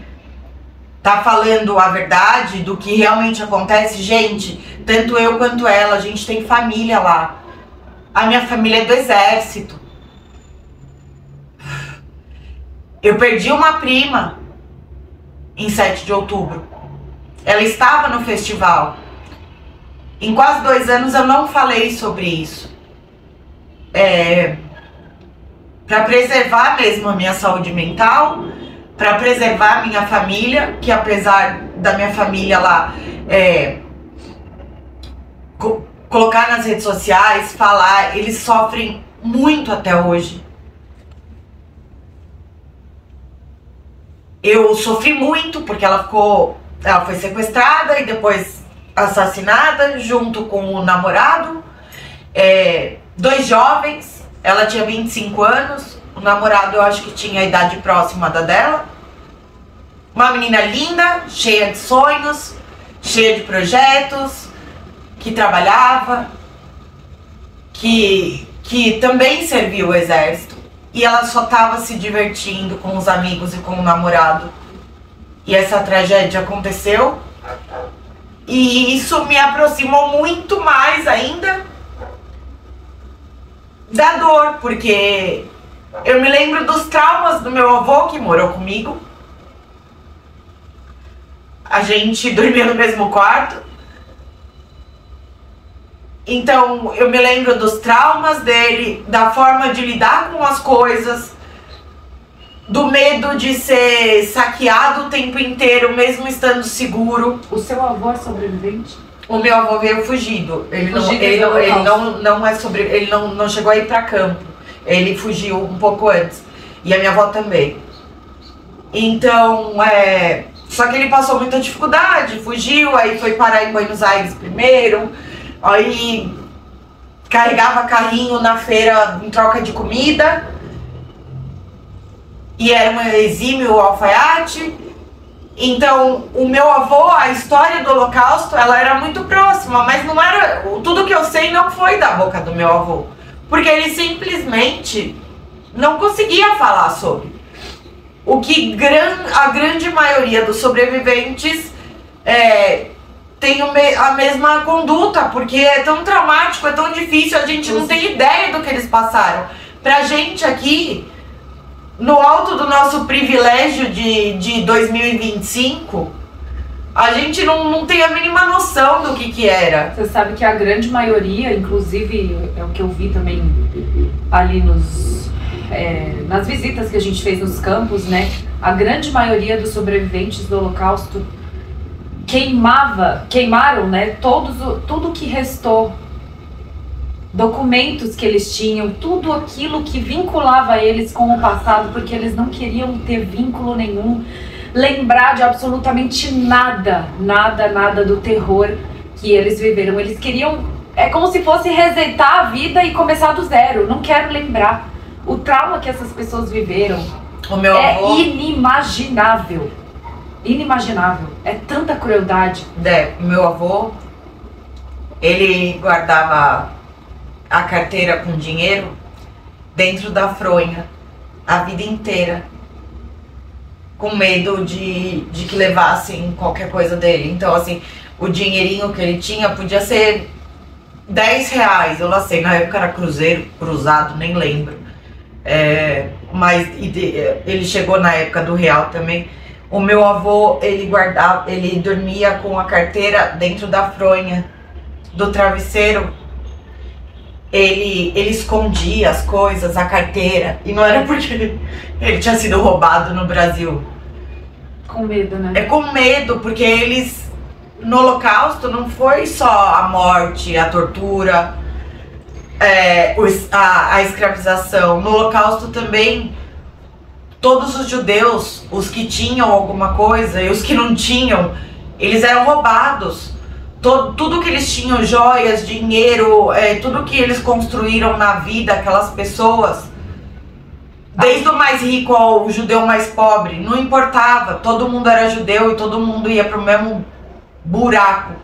tá falando a verdade do que realmente acontece, gente, tanto eu quanto ela, a gente tem família lá. A minha família é do exército. Eu perdi uma prima em 7 de outubro. Ela estava no festival. Em quase 2 anos eu não falei sobre isso. Para preservar mesmo a minha saúde mental, para preservar a minha família, que apesar da minha família lá colocar nas redes sociais, falar, eles sofrem muito até hoje. Eu sofri muito porque ela foi sequestrada e depois assassinada junto com o namorado. 2 jovens, ela tinha 25 anos, o namorado eu acho que tinha a idade próxima da dela. Uma menina linda, cheia de sonhos, cheia de projetos, que trabalhava, que também serviu o exército. E ela só estava se divertindo com os amigos e com o namorado. E essa tragédia aconteceu. E isso me aproximou muito mais ainda da dor, porque eu me lembro dos traumas do meu avô que morou comigo. A gente dormia no mesmo quarto. Então eu me lembro dos traumas dele, da forma de lidar com as coisas, do medo de ser saqueado o tempo inteiro, mesmo estando seguro. O seu avô é sobrevivente? O meu avô veio fugido. Ele não chegou a ir pra campo. Ele fugiu um pouco antes. E a minha avó também. Então, só que ele passou muita dificuldade, fugiu, aí foi parar em Buenos Aires primeiro, aí carregava carrinho na feira em troca de comida, e era um exímio alfaiate. Então, o meu avô, a história do Holocausto, ela era muito próxima, mas não era, tudo que eu sei não foi da boca do meu avô, porque ele simplesmente não conseguia falar sobre. O que a grande maioria dos sobreviventes tem a mesma conduta, porque é tão traumático, é tão difícil, a gente não tem ideia do que eles passaram. Pra gente aqui, no alto do nosso privilégio de 2025, a gente não tem a mínima noção do que era. Você sabe que a grande maioria, inclusive é o que eu vi também ali nas visitas que a gente fez nos campos, né? A grande maioria dos sobreviventes do Holocausto queimaram, né? Tudo que restou, documentos que eles tinham, tudo aquilo que vinculava eles com o passado, porque eles não queriam ter vínculo nenhum, lembrar de absolutamente nada do terror que eles viveram. Eles queriam, como se fosse resetar a vida e começar do zero. Não quero lembrar. O trauma que essas pessoas viveram inimaginável. Inimaginável. É tanta crueldade. O meu avô, ele guardava a carteira com dinheiro dentro da fronha a vida inteira, com medo de que levassem qualquer coisa dele. Então, assim, o dinheirinho que ele tinha podia ser 10 reais, eu não sei, na época era cruzeiro, cruzado, nem lembro. Mas ele chegou na época do real também. O meu avô, ele dormia com a carteira dentro da fronha do travesseiro. Ele escondia as coisas, a carteira, e não era porque ele tinha sido roubado no Brasil. Com medo, né? Com medo, porque eles, no Holocausto, não foi só a morte, a tortura, a escravização. No Holocausto também, todos os judeus, os que tinham alguma coisa e os que não tinham, eles eram roubados. Tudo que eles tinham, joias, dinheiro, tudo que eles construíram na vida, aquelas pessoas, desde o mais rico ao judeu mais pobre, não importava, todo mundo era judeu e todo mundo ia pro mesmo buraco.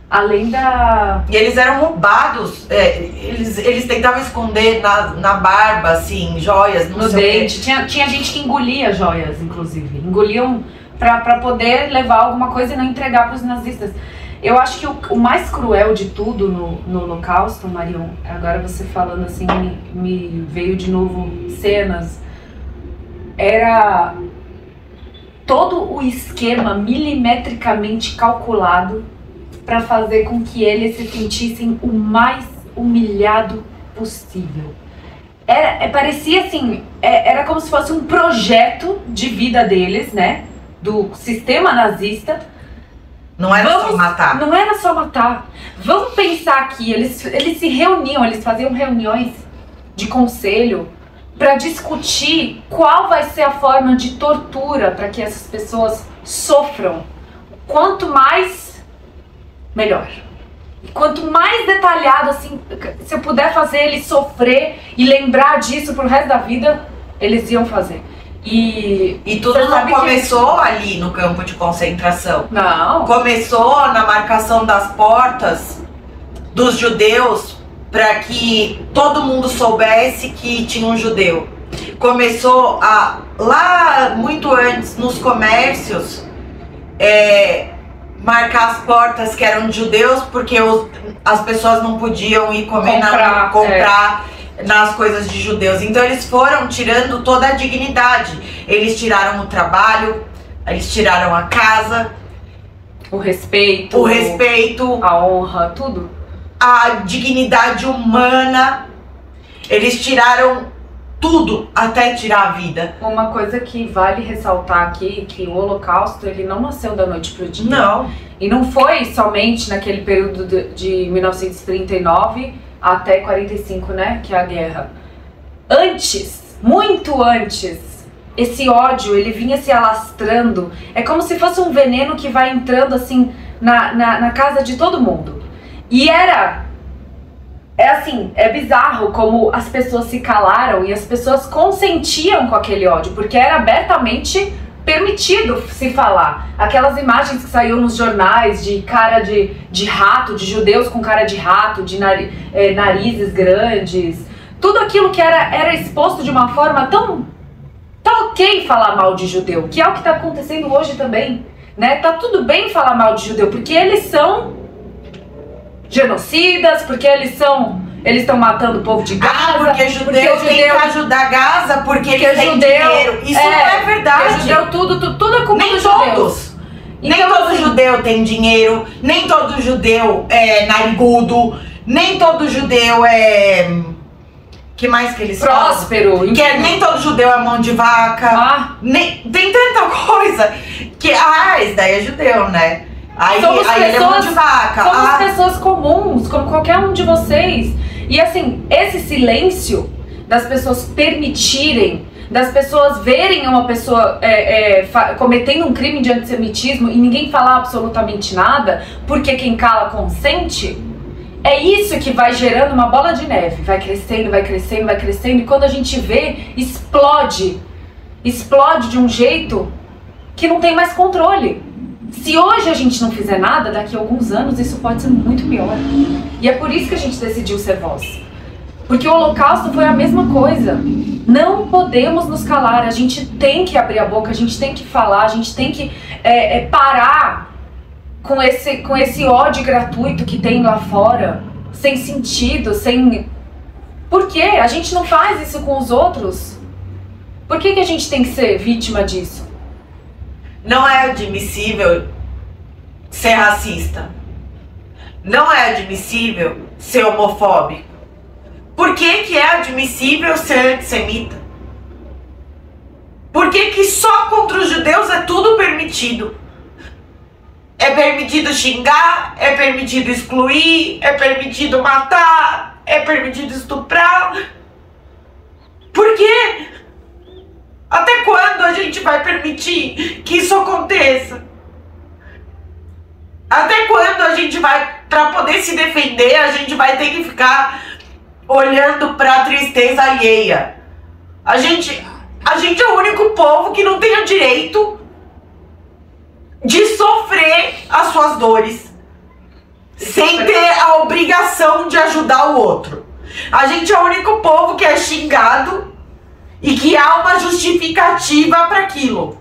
Além da... E eles eram roubados, eles tentavam esconder na barba, assim, joias, no dente. Tinha gente que engolia joias, inclusive. Engoliam pra poder levar alguma coisa e não entregar pros nazistas. Eu acho que o mais cruel de tudo no Holocausto, Marion, agora você falando assim, me veio de novo cenas, era todo o esquema milimetricamente calculado para fazer com que eles se sentissem o mais humilhado possível. Parecia assim, era como se fosse um projeto de vida deles, né, do sistema nazista. Não era só matar. Não era só matar. Vamos pensar aqui, eles se reuniam, eles faziam reuniões de conselho para discutir qual vai ser a forma de tortura para que essas pessoas sofram. Quanto mais, melhor. Quanto mais detalhado, assim, se eu puder fazer ele sofrer e lembrar disso pro resto da vida, eles iam fazer. E tudo não começou ali no campo de concentração. Não. Começou na marcação das portas dos judeus para que todo mundo soubesse que tinha um judeu. Começou lá muito antes nos comércios marcar as portas que eram de judeus, porque as pessoas não podiam ir comprar nas coisas de judeus. Então eles foram tirando toda a dignidade. Eles tiraram o trabalho, eles tiraram a casa, o respeito, a honra, tudo. A dignidade humana. Eles tiraram tudo até tirar a vida. Uma coisa que vale ressaltar aqui, que o Holocausto, ele não nasceu da noite pro dia. Não. E não foi somente naquele período de 1939 até 45, né, que é a guerra. Antes, muito antes, esse ódio, ele vinha se alastrando. É como se fosse um veneno que vai entrando, assim, na casa de todo mundo. E é bizarro como as pessoas se calaram e as pessoas consentiam com aquele ódio, porque era abertamente permitido se falar. Aquelas imagens que saíam nos jornais de cara de rato, de judeus com cara de rato, de narizes grandes, tudo aquilo que era exposto de uma forma tão... Tá ok falar mal de judeu, que é o que tá acontecendo hoje também, né? Tá tudo bem falar mal de judeu, porque eles são genocidas, porque eles estão matando o povo de Gaza. Porque judeu tem que ajudar Gaza, porque eles têm dinheiro. Isso não é verdade. Judeu, tudo é culpa nem dos todos. judeus. Nem Então, todo judeu tem dinheiro, nem todo judeu é narigudo, nem todo judeu é... que mais que eles próspero. Nem todo judeu é mão de vaca. Tem tanta coisa que... esse daí é judeu, né? Aí ele é mão de vaca. Somos pessoas comuns, como qualquer um de vocês. E assim, esse silêncio das pessoas permitirem, das pessoas verem uma pessoa cometendo um crime de antissemitismo e ninguém falar absolutamente nada, porque quem cala consente, é isso que vai gerando uma bola de neve. Vai crescendo, vai crescendo, vai crescendo, e quando a gente vê, explode de um jeito que não tem mais controle. Se hoje a gente não fizer nada, daqui a alguns anos isso pode ser muito pior. E é por isso que a gente decidiu ser voz. Porque o Holocausto foi a mesma coisa. Não podemos nos calar, a gente tem que abrir a boca, a gente tem que falar, a gente tem que parar com esse ódio gratuito que tem lá fora, sem sentido, sem... Por quê? A gente não faz isso com os outros? Por que a gente tem que ser vítima disso? Não é admissível ser racista. Não é admissível ser homofóbico. Por que é admissível ser antissemita? Por que só contra os judeus é tudo permitido? É permitido xingar, é permitido excluir, é permitido matar, é permitido estuprar. Por quê? Até quando a gente vai permitir que isso aconteça? Até quando a gente vai, para poder se defender, a gente vai ter que ficar olhando para a tristeza alheia? A gente é o único povo que não tem o direito de sofrer as suas dores sem ter a obrigação de ajudar o outro. A gente é o único povo que é xingado e que há uma justificativa para aquilo.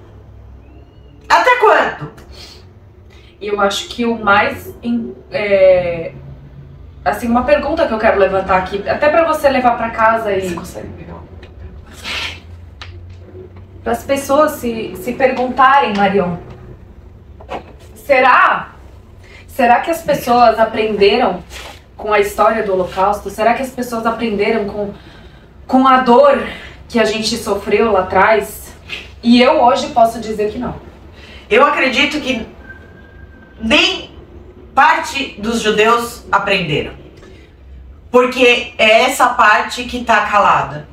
Até quando? E eu acho que o mais... assim, uma pergunta que eu quero levantar aqui, até para você levar para casa e... Você consegue pegar? Para as pessoas se perguntarem, Marion, será que as pessoas aprenderam com a história do Holocausto? Será que as pessoas aprenderam com a dor que a gente sofreu lá atrás? E eu hoje posso dizer que não. Eu acredito que nem parte dos judeus aprenderam. Porque é essa parte que tá calada.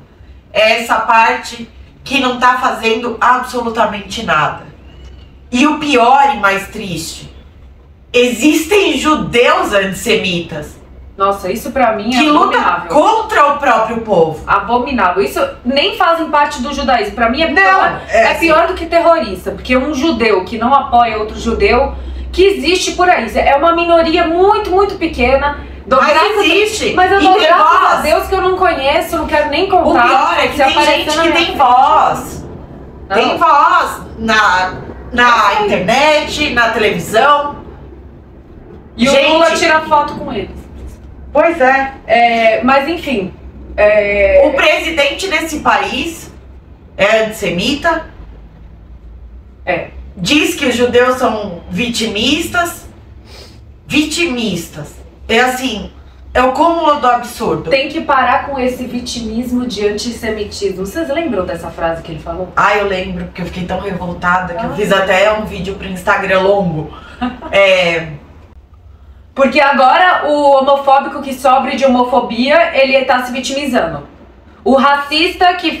É essa parte que não tá fazendo absolutamente nada. E o pior e mais triste, existem judeus antissemitas. Nossa, isso pra mim é que abominável. Que lutam contra o próprio povo. Abominável. Isso nem fazem parte do judaísmo. Pra mim é pior, pior do que terrorista. Porque um judeu que não apoia outro judeu, que existe por aí. É uma minoria muito, muito pequena. Mas existe. Mas eu dou graças a Deus que eu não conheço, não quero nem contar. O pior é que tem gente que tem voz. Não. Tem voz na internet, na televisão. E gente, o Lula tira foto com eles. Pois é. Mas enfim. O presidente desse país é antissemita. Diz que os judeus são vitimistas. Vitimistas. É assim, É o cúmulo do absurdo. Tem que parar com esse vitimismo de antissemitismo. Vocês lembram dessa frase que ele falou? Ah, eu lembro, porque eu fiquei tão revoltada que eu fiz até um vídeo pro Instagram longo. Porque agora o homofóbico que sofre de homofobia, ele tá se vitimizando. O racista que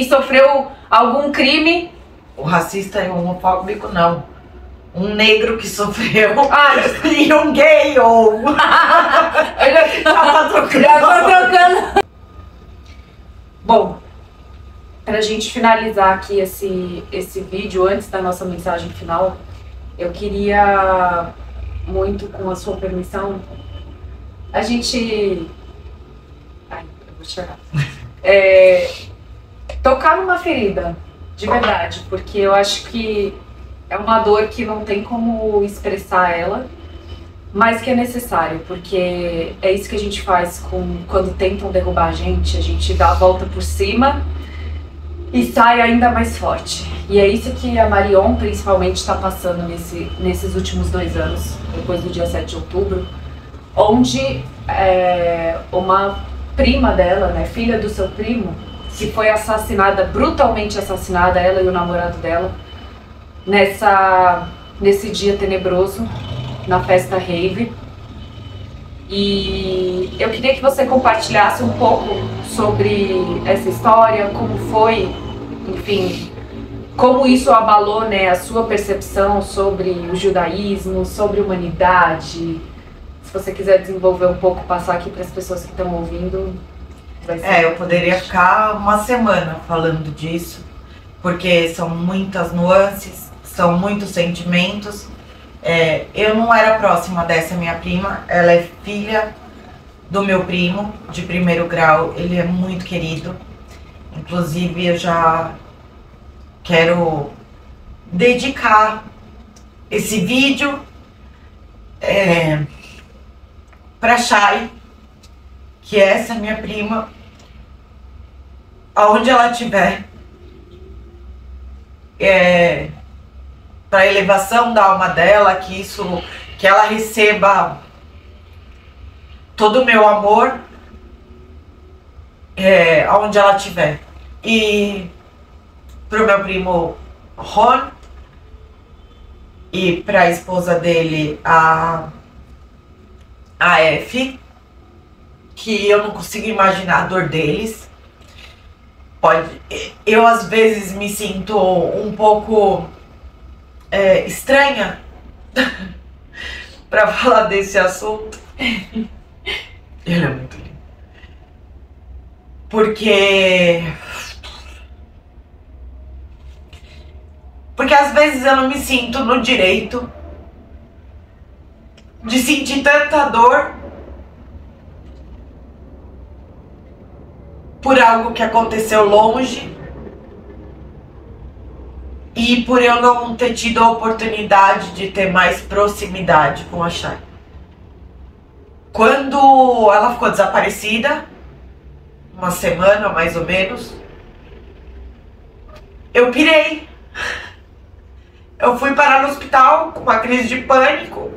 sofreu algum crime... O racista e o homofóbico, não. Um negro que sofreu e um gay ou... Já tá trocando. Bom, pra gente finalizar aqui esse vídeo, antes da nossa mensagem final, eu queria muito, com a sua permissão, a gente... Ai, eu vou chorar. Tocar numa ferida, de verdade, porque eu acho que é uma dor que não tem como expressar ela, mas que é necessário, porque é isso que a gente faz quando tentam derrubar a gente dá a volta por cima e sai ainda mais forte. E é isso que a Marion, principalmente, está passando nesses últimos 2 anos, depois do dia 7 de outubro, onde uma prima dela, né, filha do seu primo, que foi assassinada, brutalmente assassinada, ela e o namorado dela, nesse dia tenebroso, na festa rave. E eu queria que você compartilhasse um pouco sobre essa história, como foi, enfim, como isso abalou, né, a sua percepção sobre o judaísmo, sobre a humanidade. Se você quiser desenvolver um pouco, passar aqui para as pessoas que estão ouvindo, vai ser... eu poderia ficar uma semana falando disso, porque são muitas nuances, são muitos sentimentos. Eu não era próxima dessa minha prima, ela é filha do meu primo de 1º grau, ele é muito querido. Inclusive eu já quero dedicar esse vídeo para Chay, que é essa minha prima, aonde ela estiver, para a elevação da alma dela, que ela receba todo o meu amor aonde ela estiver. E pro meu primo Ron e para a esposa dele, a F, que eu não consigo imaginar a dor deles. Eu às vezes me sinto um pouco estranha para falar desse assunto. Ele é muito lindo. Porque às vezes eu não me sinto no direito de sentir tanta dor por algo que aconteceu longe e por eu não ter tido a oportunidade de ter mais proximidade com a Chay. Quando ela ficou desaparecida, uma semana mais ou menos, eu pirei. Eu fui parar no hospital com uma crise de pânico.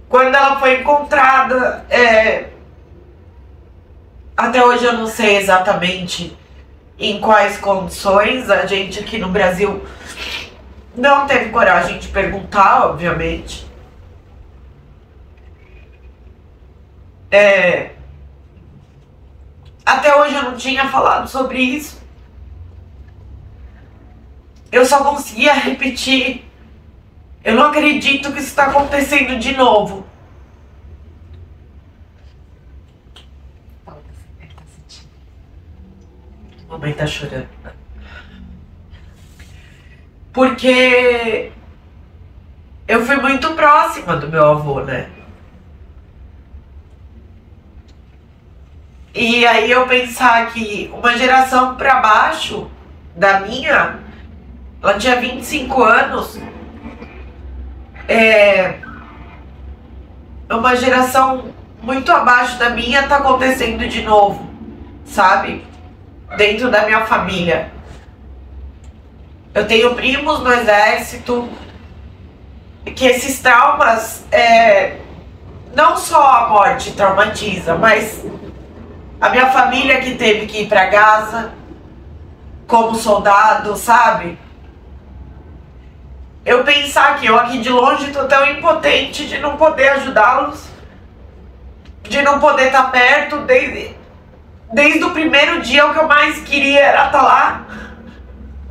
Quando ela foi encontrada, até hoje eu não sei exatamente em quais condições. A gente aqui no Brasil não teve coragem de perguntar, obviamente. Até hoje eu não tinha falado sobre isso. Eu só conseguia repetir: eu não acredito que isso está acontecendo de novo. Mamãe tá chorando. Porque eu fui muito próxima do meu avô, né? E aí eu pensar que uma geração pra baixo da minha, ela tinha 25 anos, uma geração muito abaixo da minha tá acontecendo de novo, sabe? Dentro da minha família. Eu tenho primos no exército, que esses traumas não só a morte traumatiza, mas a minha família que teve que ir para Gaza como soldado, sabe? Eu pensar que eu aqui de longe tô tão impotente de não poder ajudá-los, de não poder estar perto, desde o primeiro dia o que eu mais queria era estar lá,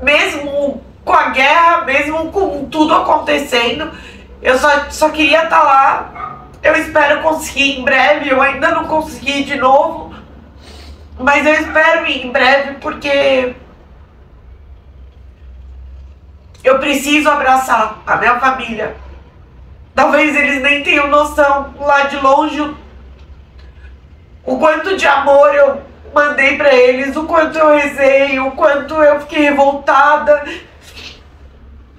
mesmo com a guerra, mesmo com tudo acontecendo, eu só queria estar lá. Eu espero conseguir em breve, eu ainda não consegui de novo, mas eu espero ir em breve porque eu preciso abraçar a minha família. Talvez eles nem tenham noção lá de longe o quanto de amor eu mandei pra eles, o quanto eu rezei, o quanto eu fiquei revoltada.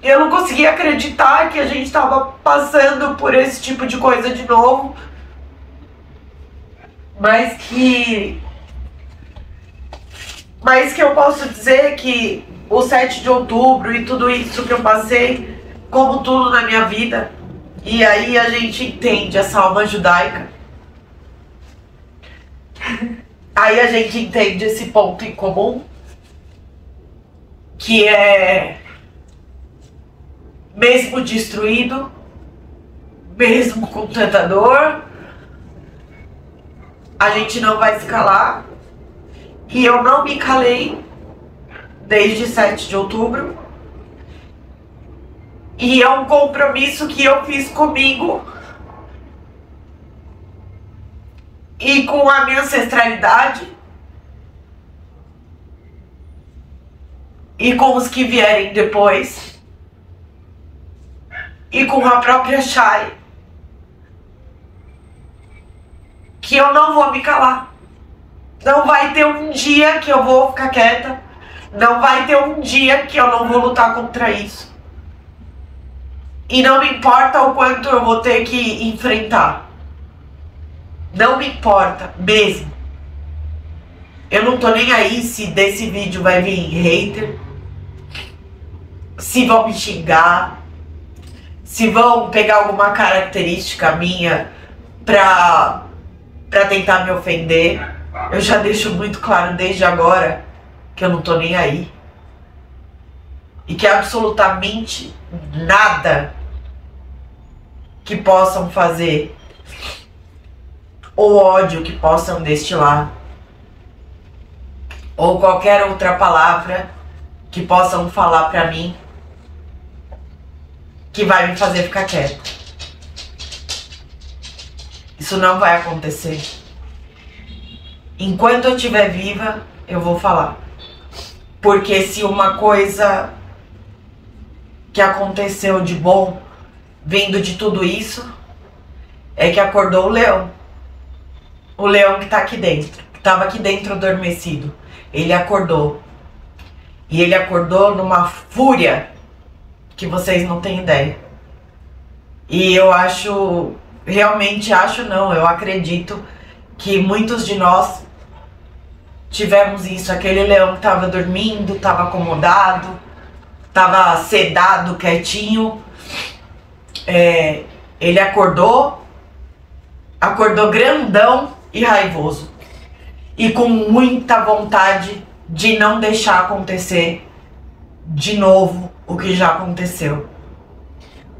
Eu não conseguia acreditar que a gente estava passando por esse tipo de coisa de novo. Mas que eu posso dizer que o 7 de outubro e tudo isso que eu passei, como tudo na minha vida, e aí a gente entende essa alma judaica. Aí a gente entende esse ponto em comum, que é, mesmo destruído, mesmo com tanta dor, a gente não vai se calar. E eu não me calei desde 7 de outubro. E é um compromisso que eu fiz comigo e com a minha ancestralidade e com os que vierem depois e com a própria Chay, que eu não vou me calar. Não vai ter um dia que eu vou ficar quieta, não vai ter um dia que eu não vou lutar contra isso. E não me importa o quanto eu vou ter que enfrentar. Não me importa, mesmo. Eu não tô nem aí se desse vídeo vai vir hater, se vão me xingar, se vão pegar alguma característica minha pra tentar me ofender. Eu já deixo muito claro desde agora que eu não tô nem aí. E que absolutamente nada que possam fazer, ou ódio que possam destilar, ou qualquer outra palavra que possam falar pra mim, que vai me fazer ficar quieta. Isso não vai acontecer. Enquanto eu estiver viva, eu vou falar. Porque se uma coisa que aconteceu de bom, vindo de tudo isso, é que acordou o leão. O leão que tá aqui dentro, que tava aqui dentro adormecido. Ele acordou. E ele acordou numa fúria que vocês não têm ideia. E eu acho, realmente acho não, eu acredito que muitos de nós tivemos isso. Aquele leão que tava dormindo, tava acomodado, tava sedado, quietinho. Ele acordou grandão e raivoso. E com muita vontade de não deixar acontecer de novo o que já aconteceu.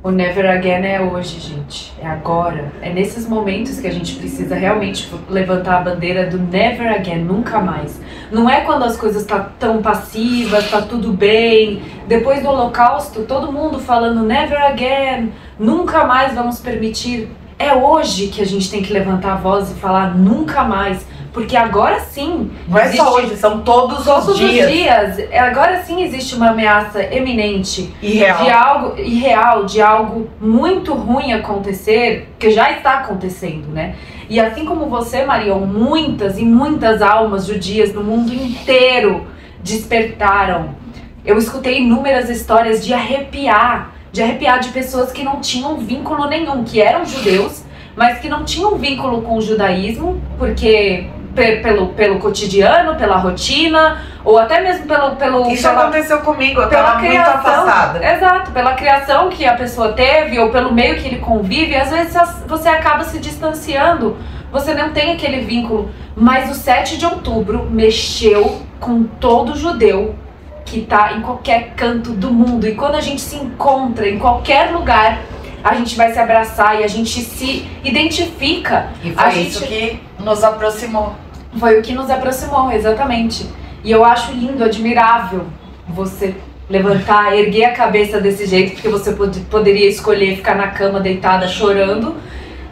O Never Again é hoje, gente. É agora. É nesses momentos que a gente precisa realmente levantar a bandeira do Never Again, nunca mais. Não é quando as coisas estão tão passivas, tá tudo bem. Depois do Holocausto, todo mundo falando Never Again, nunca mais vamos permitir. É hoje que a gente tem que levantar a voz e falar nunca mais. Porque agora sim... Não é só hoje, são todos os dias. Agora sim existe uma ameaça eminente. Irreal. De algo muito ruim acontecer, que já está acontecendo, né? E assim como você, Marion, muitas e muitas almas judias no mundo inteiro despertaram. Eu escutei inúmeras histórias de arrepiar de pessoas que não tinham vínculo nenhum, que eram judeus, mas que não tinham vínculo com o judaísmo, porque pelo cotidiano, pela rotina, ou até mesmo Isso aconteceu comigo, eu tava muito afastada. Exato, pela criação que a pessoa teve, ou pelo meio que ele convive, às vezes você acaba se distanciando, você não tem aquele vínculo. Mas o 7 de outubro mexeu com todo judeu que tá em qualquer canto do mundo. E quando a gente se encontra em qualquer lugar, a gente vai se abraçar e a gente se identifica. E foi isso que nos aproximou. Foi o que nos aproximou, exatamente. E eu acho lindo, admirável você levantar, erguer a cabeça desse jeito, porque você poderia escolher ficar na cama deitada chorando.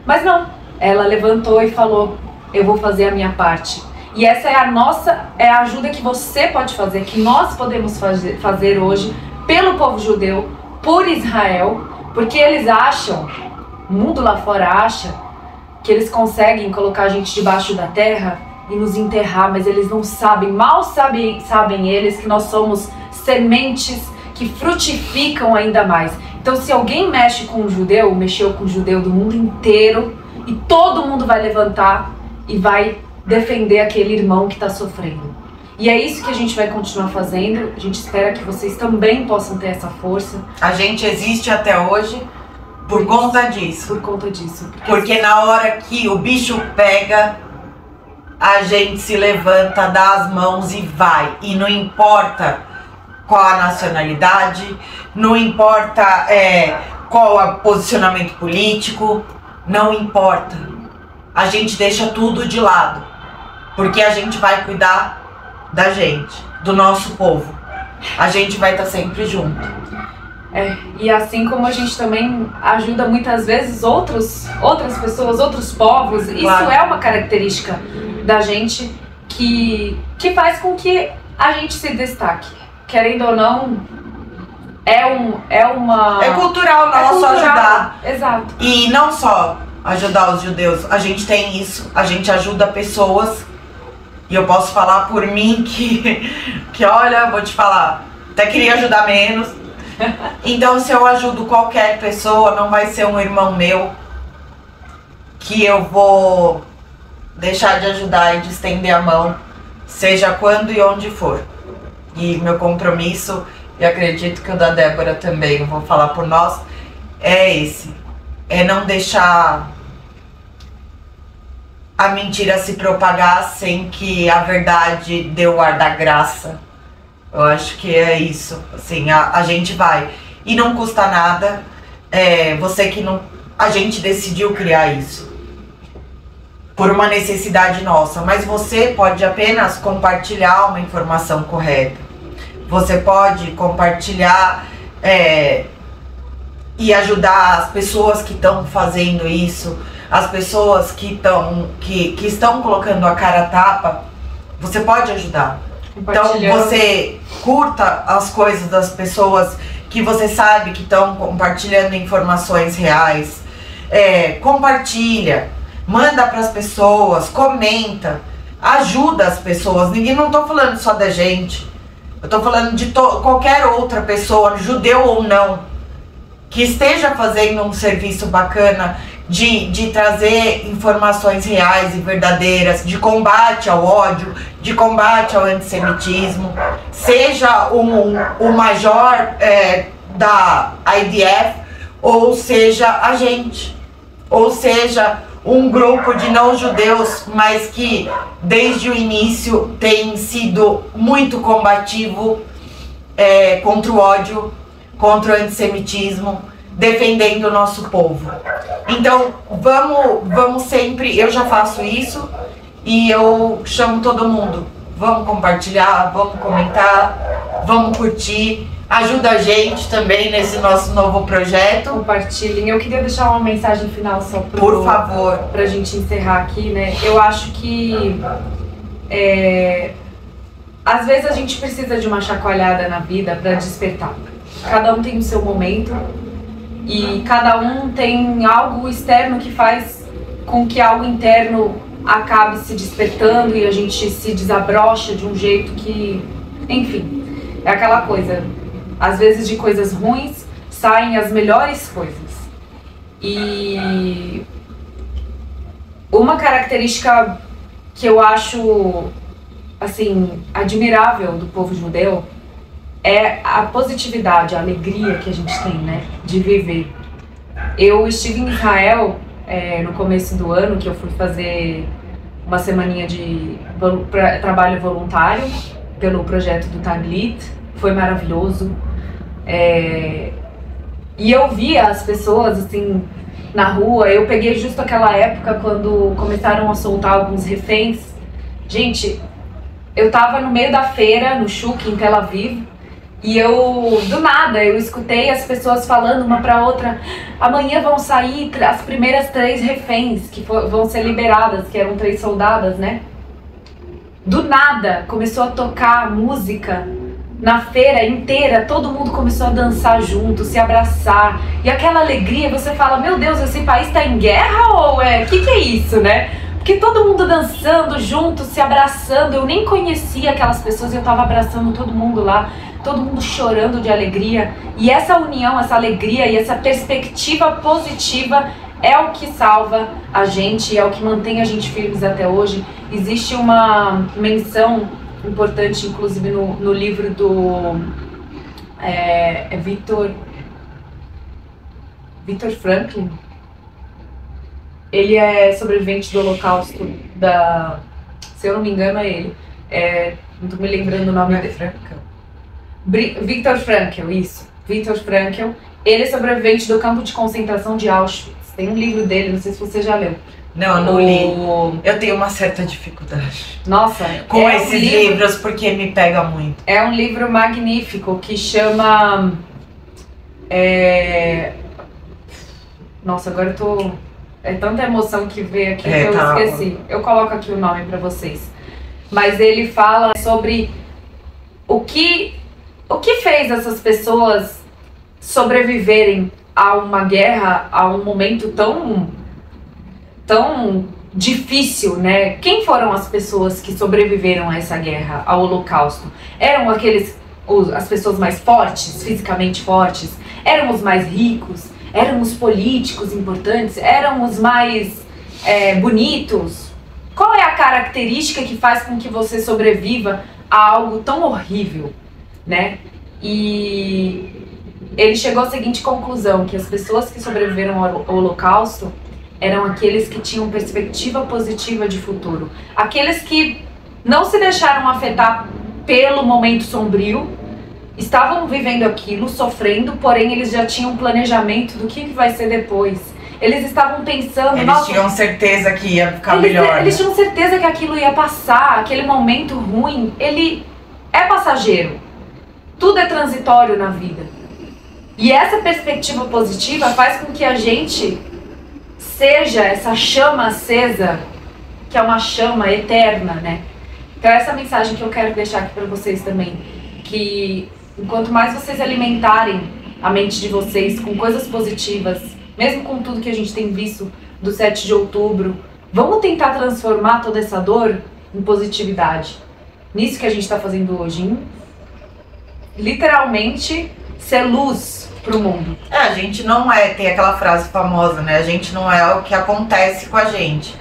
Mas não, ela levantou e falou, eu vou fazer a minha parte. E essa é a ajuda que você pode fazer, que nós podemos fazer hoje pelo povo judeu, por Israel, porque eles acham, o mundo lá fora acha, que eles conseguem colocar a gente debaixo da terra e nos enterrar, mas eles não sabem, mal sabem eles que nós somos sementes que frutificam ainda mais. Então se alguém mexe com um judeu, mexeu com um judeu do mundo inteiro, e todo mundo vai levantar e vai defender aquele irmão que está sofrendo. E é isso que a gente vai continuar fazendo. A gente espera que vocês também possam ter essa força. A gente existe até hoje por conta disso. Por conta disso. Porque na hora que o bicho pega, a gente se levanta, dá as mãos e vai. E não importa qual a nacionalidade, não importa qual o posicionamento político, não importa. A gente deixa tudo de lado, porque a gente vai cuidar da gente, do nosso povo. A gente vai estar sempre junto. E assim como a gente também ajuda muitas vezes outras pessoas, outros povos, claro. Isso é uma característica da gente que faz com que a gente se destaque. Querendo ou não, é cultural nosso ajudar. Exato. E não só ajudar os judeus, a gente tem isso, a gente ajuda pessoas, e eu posso falar por mim que olha, vou te falar, até queria ajudar menos. Então se eu ajudo qualquer pessoa, não vai ser um irmão meu que eu vou deixar de ajudar e de estender a mão, seja quando e onde for. E meu compromisso, e acredito que o da Débora também, eu vou falar por nós, é esse. É não deixar a mentira se propagar sem que a verdade dê o ar da graça. Eu acho que é isso. Assim, a gente vai. E não custa nada. Você que não... A gente decidiu criar isso por uma necessidade nossa. Mas você pode apenas compartilhar uma informação correta. Você pode compartilhar... e ajudar as pessoas que estão fazendo isso, as pessoas que estão colocando a cara a tapa, você pode ajudar. Então você curta as coisas das pessoas que você sabe que estão compartilhando informações reais, compartilha, manda para as pessoas, comenta, ajuda as pessoas. Não estou falando só da gente, eu estou falando de qualquer outra pessoa, judeu ou não, que esteja fazendo um serviço bacana de trazer informações reais e verdadeiras, de combate ao ódio, de combate ao antissemitismo, seja o major da IDF, ou seja a gente, ou seja um grupo de não-judeus, mas que desde o início tem sido muito combativo contra o ódio, contra o antissemitismo, defendendo o nosso povo. Então, vamos sempre, eu já faço isso e eu chamo todo mundo. Vamos compartilhar, vamos comentar, vamos curtir. Ajuda a gente também nesse nosso novo projeto. Compartilhem. Eu queria deixar uma mensagem final só por favor, pra gente encerrar aqui, né? Eu acho que às vezes a gente precisa de uma chacoalhada na vida para despertar. Cada um tem o seu momento e cada um tem algo externo que faz com que algo interno acabe se despertando e a gente se desabrocha de um jeito que, enfim, é aquela coisa. Às vezes de coisas ruins saem as melhores coisas. E uma característica que eu acho, assim, admirável do povo judeu é a positividade, a alegria que a gente tem, né, de viver. Eu estive em Israel no começo do ano, que eu fui fazer uma semaninha de trabalho voluntário pelo projeto do Taglit. Foi maravilhoso. E eu via as pessoas, assim, na rua. Eu peguei justo aquela época quando começaram a soltar alguns reféns. Gente, eu tava no meio da feira, no Shuk, em Tel Aviv, e do nada, eu escutei as pessoas falando uma pra outra: amanhã vão sair as primeiras 3 reféns que vão ser liberadas, que eram 3 soldadas, né? Do nada, começou a tocar música na feira inteira, todo mundo começou a dançar junto, se abraçar, e aquela alegria, você fala: meu Deus, esse país tá em guerra ou que é isso, né? Porque todo mundo dançando junto, se abraçando. Eu nem conhecia aquelas pessoas e eu tava abraçando todo mundo lá, todo mundo chorando de alegria. E essa união, essa alegria e essa perspectiva positiva é o que salva a gente, é o que mantém a gente firmes até hoje. Existe uma menção importante, inclusive no livro do Viktor Franklin. Ele é sobrevivente do Holocausto se eu não me engano é ele. Não tô me lembrando o nome dele. Viktor Frankl, isso. Viktor Frankl. Ele é sobrevivente do campo de concentração de Auschwitz. Tem um livro dele, não sei se você já leu. Não li. Eu tenho uma certa dificuldade. Nossa, com esses livros, porque me pega muito. É um livro magnífico que chama... Nossa, agora eu tô... É tanta emoção que veio aqui que eu esqueci. Eu coloco aqui o nome pra vocês. Mas ele fala sobre o que fez essas pessoas sobreviverem a uma guerra, a um momento tão difícil, né? Quem foram as pessoas que sobreviveram a essa guerra, ao Holocausto? Eram as pessoas mais fortes, fisicamente fortes? Eram os mais ricos? Eram os políticos importantes? Eram os mais bonitos? Qual é a característica que faz com que você sobreviva a algo tão horrível, né? E ele chegou à seguinte conclusão, que as pessoas que sobreviveram ao Holocausto eram aqueles que tinham perspectiva positiva de futuro. Aqueles que não se deixaram afetar pelo momento sombrio, estavam vivendo aquilo, sofrendo, porém eles já tinham um planejamento do que vai ser depois. Eles estavam pensando... Eles tinham certeza que ia ficar melhor. Eles tinham certeza que aquilo ia passar, aquele momento ruim, ele é passageiro. Tudo é transitório na vida. E essa perspectiva positiva faz com que a gente seja essa chama acesa, que é uma chama eterna, né? Então essa é a mensagem que eu quero deixar aqui para vocês também, que enquanto mais vocês alimentarem a mente de vocês com coisas positivas, mesmo com tudo que a gente tem visto do 7 de outubro, vamos tentar transformar toda essa dor em positividade. Nisso que a gente está fazendo hoje, em literalmente ser luz pro mundo. A gente não tem aquela frase famosa, né? A gente não é o que acontece com a gente.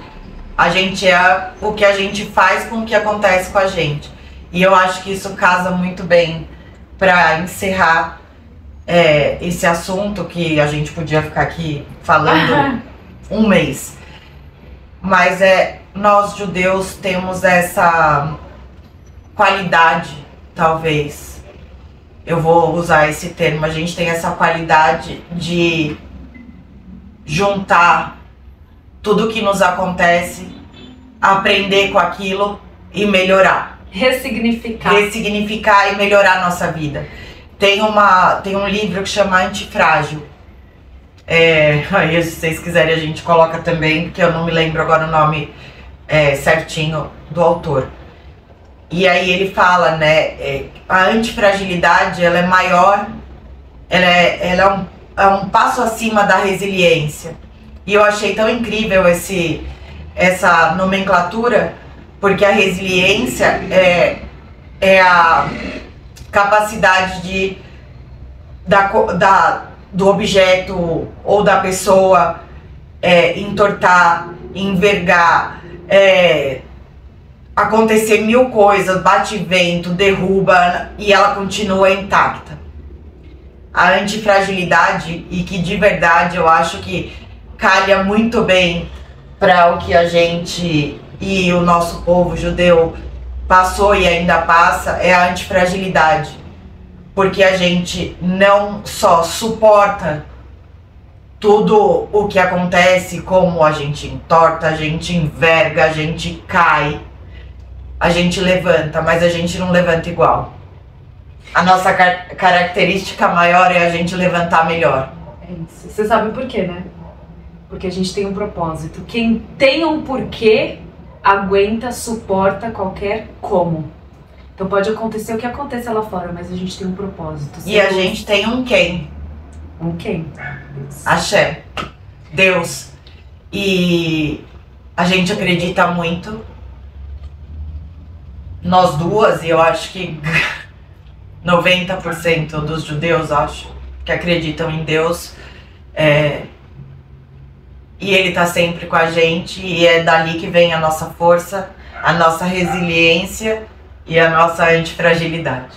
A gente é o que a gente faz com o que acontece com a gente. E eu acho que isso casa muito bem para encerrar esse assunto, que a gente podia ficar aqui falando um mês. Mas nós judeus temos essa qualidade, talvez, eu vou usar esse termo, a gente tem essa qualidade de juntar tudo que nos acontece, aprender com aquilo e melhorar. Ressignificar e melhorar a nossa vida. Tem um livro que chama Antifrágil. Aí, se vocês quiserem, a gente coloca também, porque eu não me lembro agora o nome certinho do autor. E aí ele fala, né, a antifragilidade, ela é maior, ela é um passo acima da resiliência. E eu achei tão incrível essa nomenclatura, porque a resiliência é a capacidade do objeto ou da pessoa entortar, envergar, acontecer mil coisas, bate vento, derruba e ela continua intacta. A antifragilidade, e que de verdade eu acho que calha muito bem para o que a gente e o nosso povo judeu passou e ainda passa, é a antifragilidade. Porque a gente não só suporta tudo o que acontece, como a gente entorta, a gente enverga, a gente cai, a gente levanta, mas a gente não levanta igual. A nossa característica maior é a gente levantar melhor. É isso. Você sabe por quê, né? Porque a gente tem um propósito. Quem tem um porquê, aguenta, suporta qualquer como. Então pode acontecer o que aconteça lá fora, mas a gente tem um propósito. E a gente tem um quem? Um quem? Axé. Deus. E a gente acredita muito. Nós duas, e eu acho que 90% dos judeus, acho, que acreditam em Deus. E Ele tá sempre com a gente, e é dali que vem a nossa força, a nossa resiliência e a nossa antifragilidade.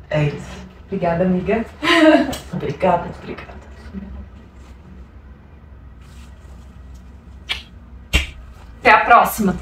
É isso. Obrigada, amiga. Obrigada. Até a próxima.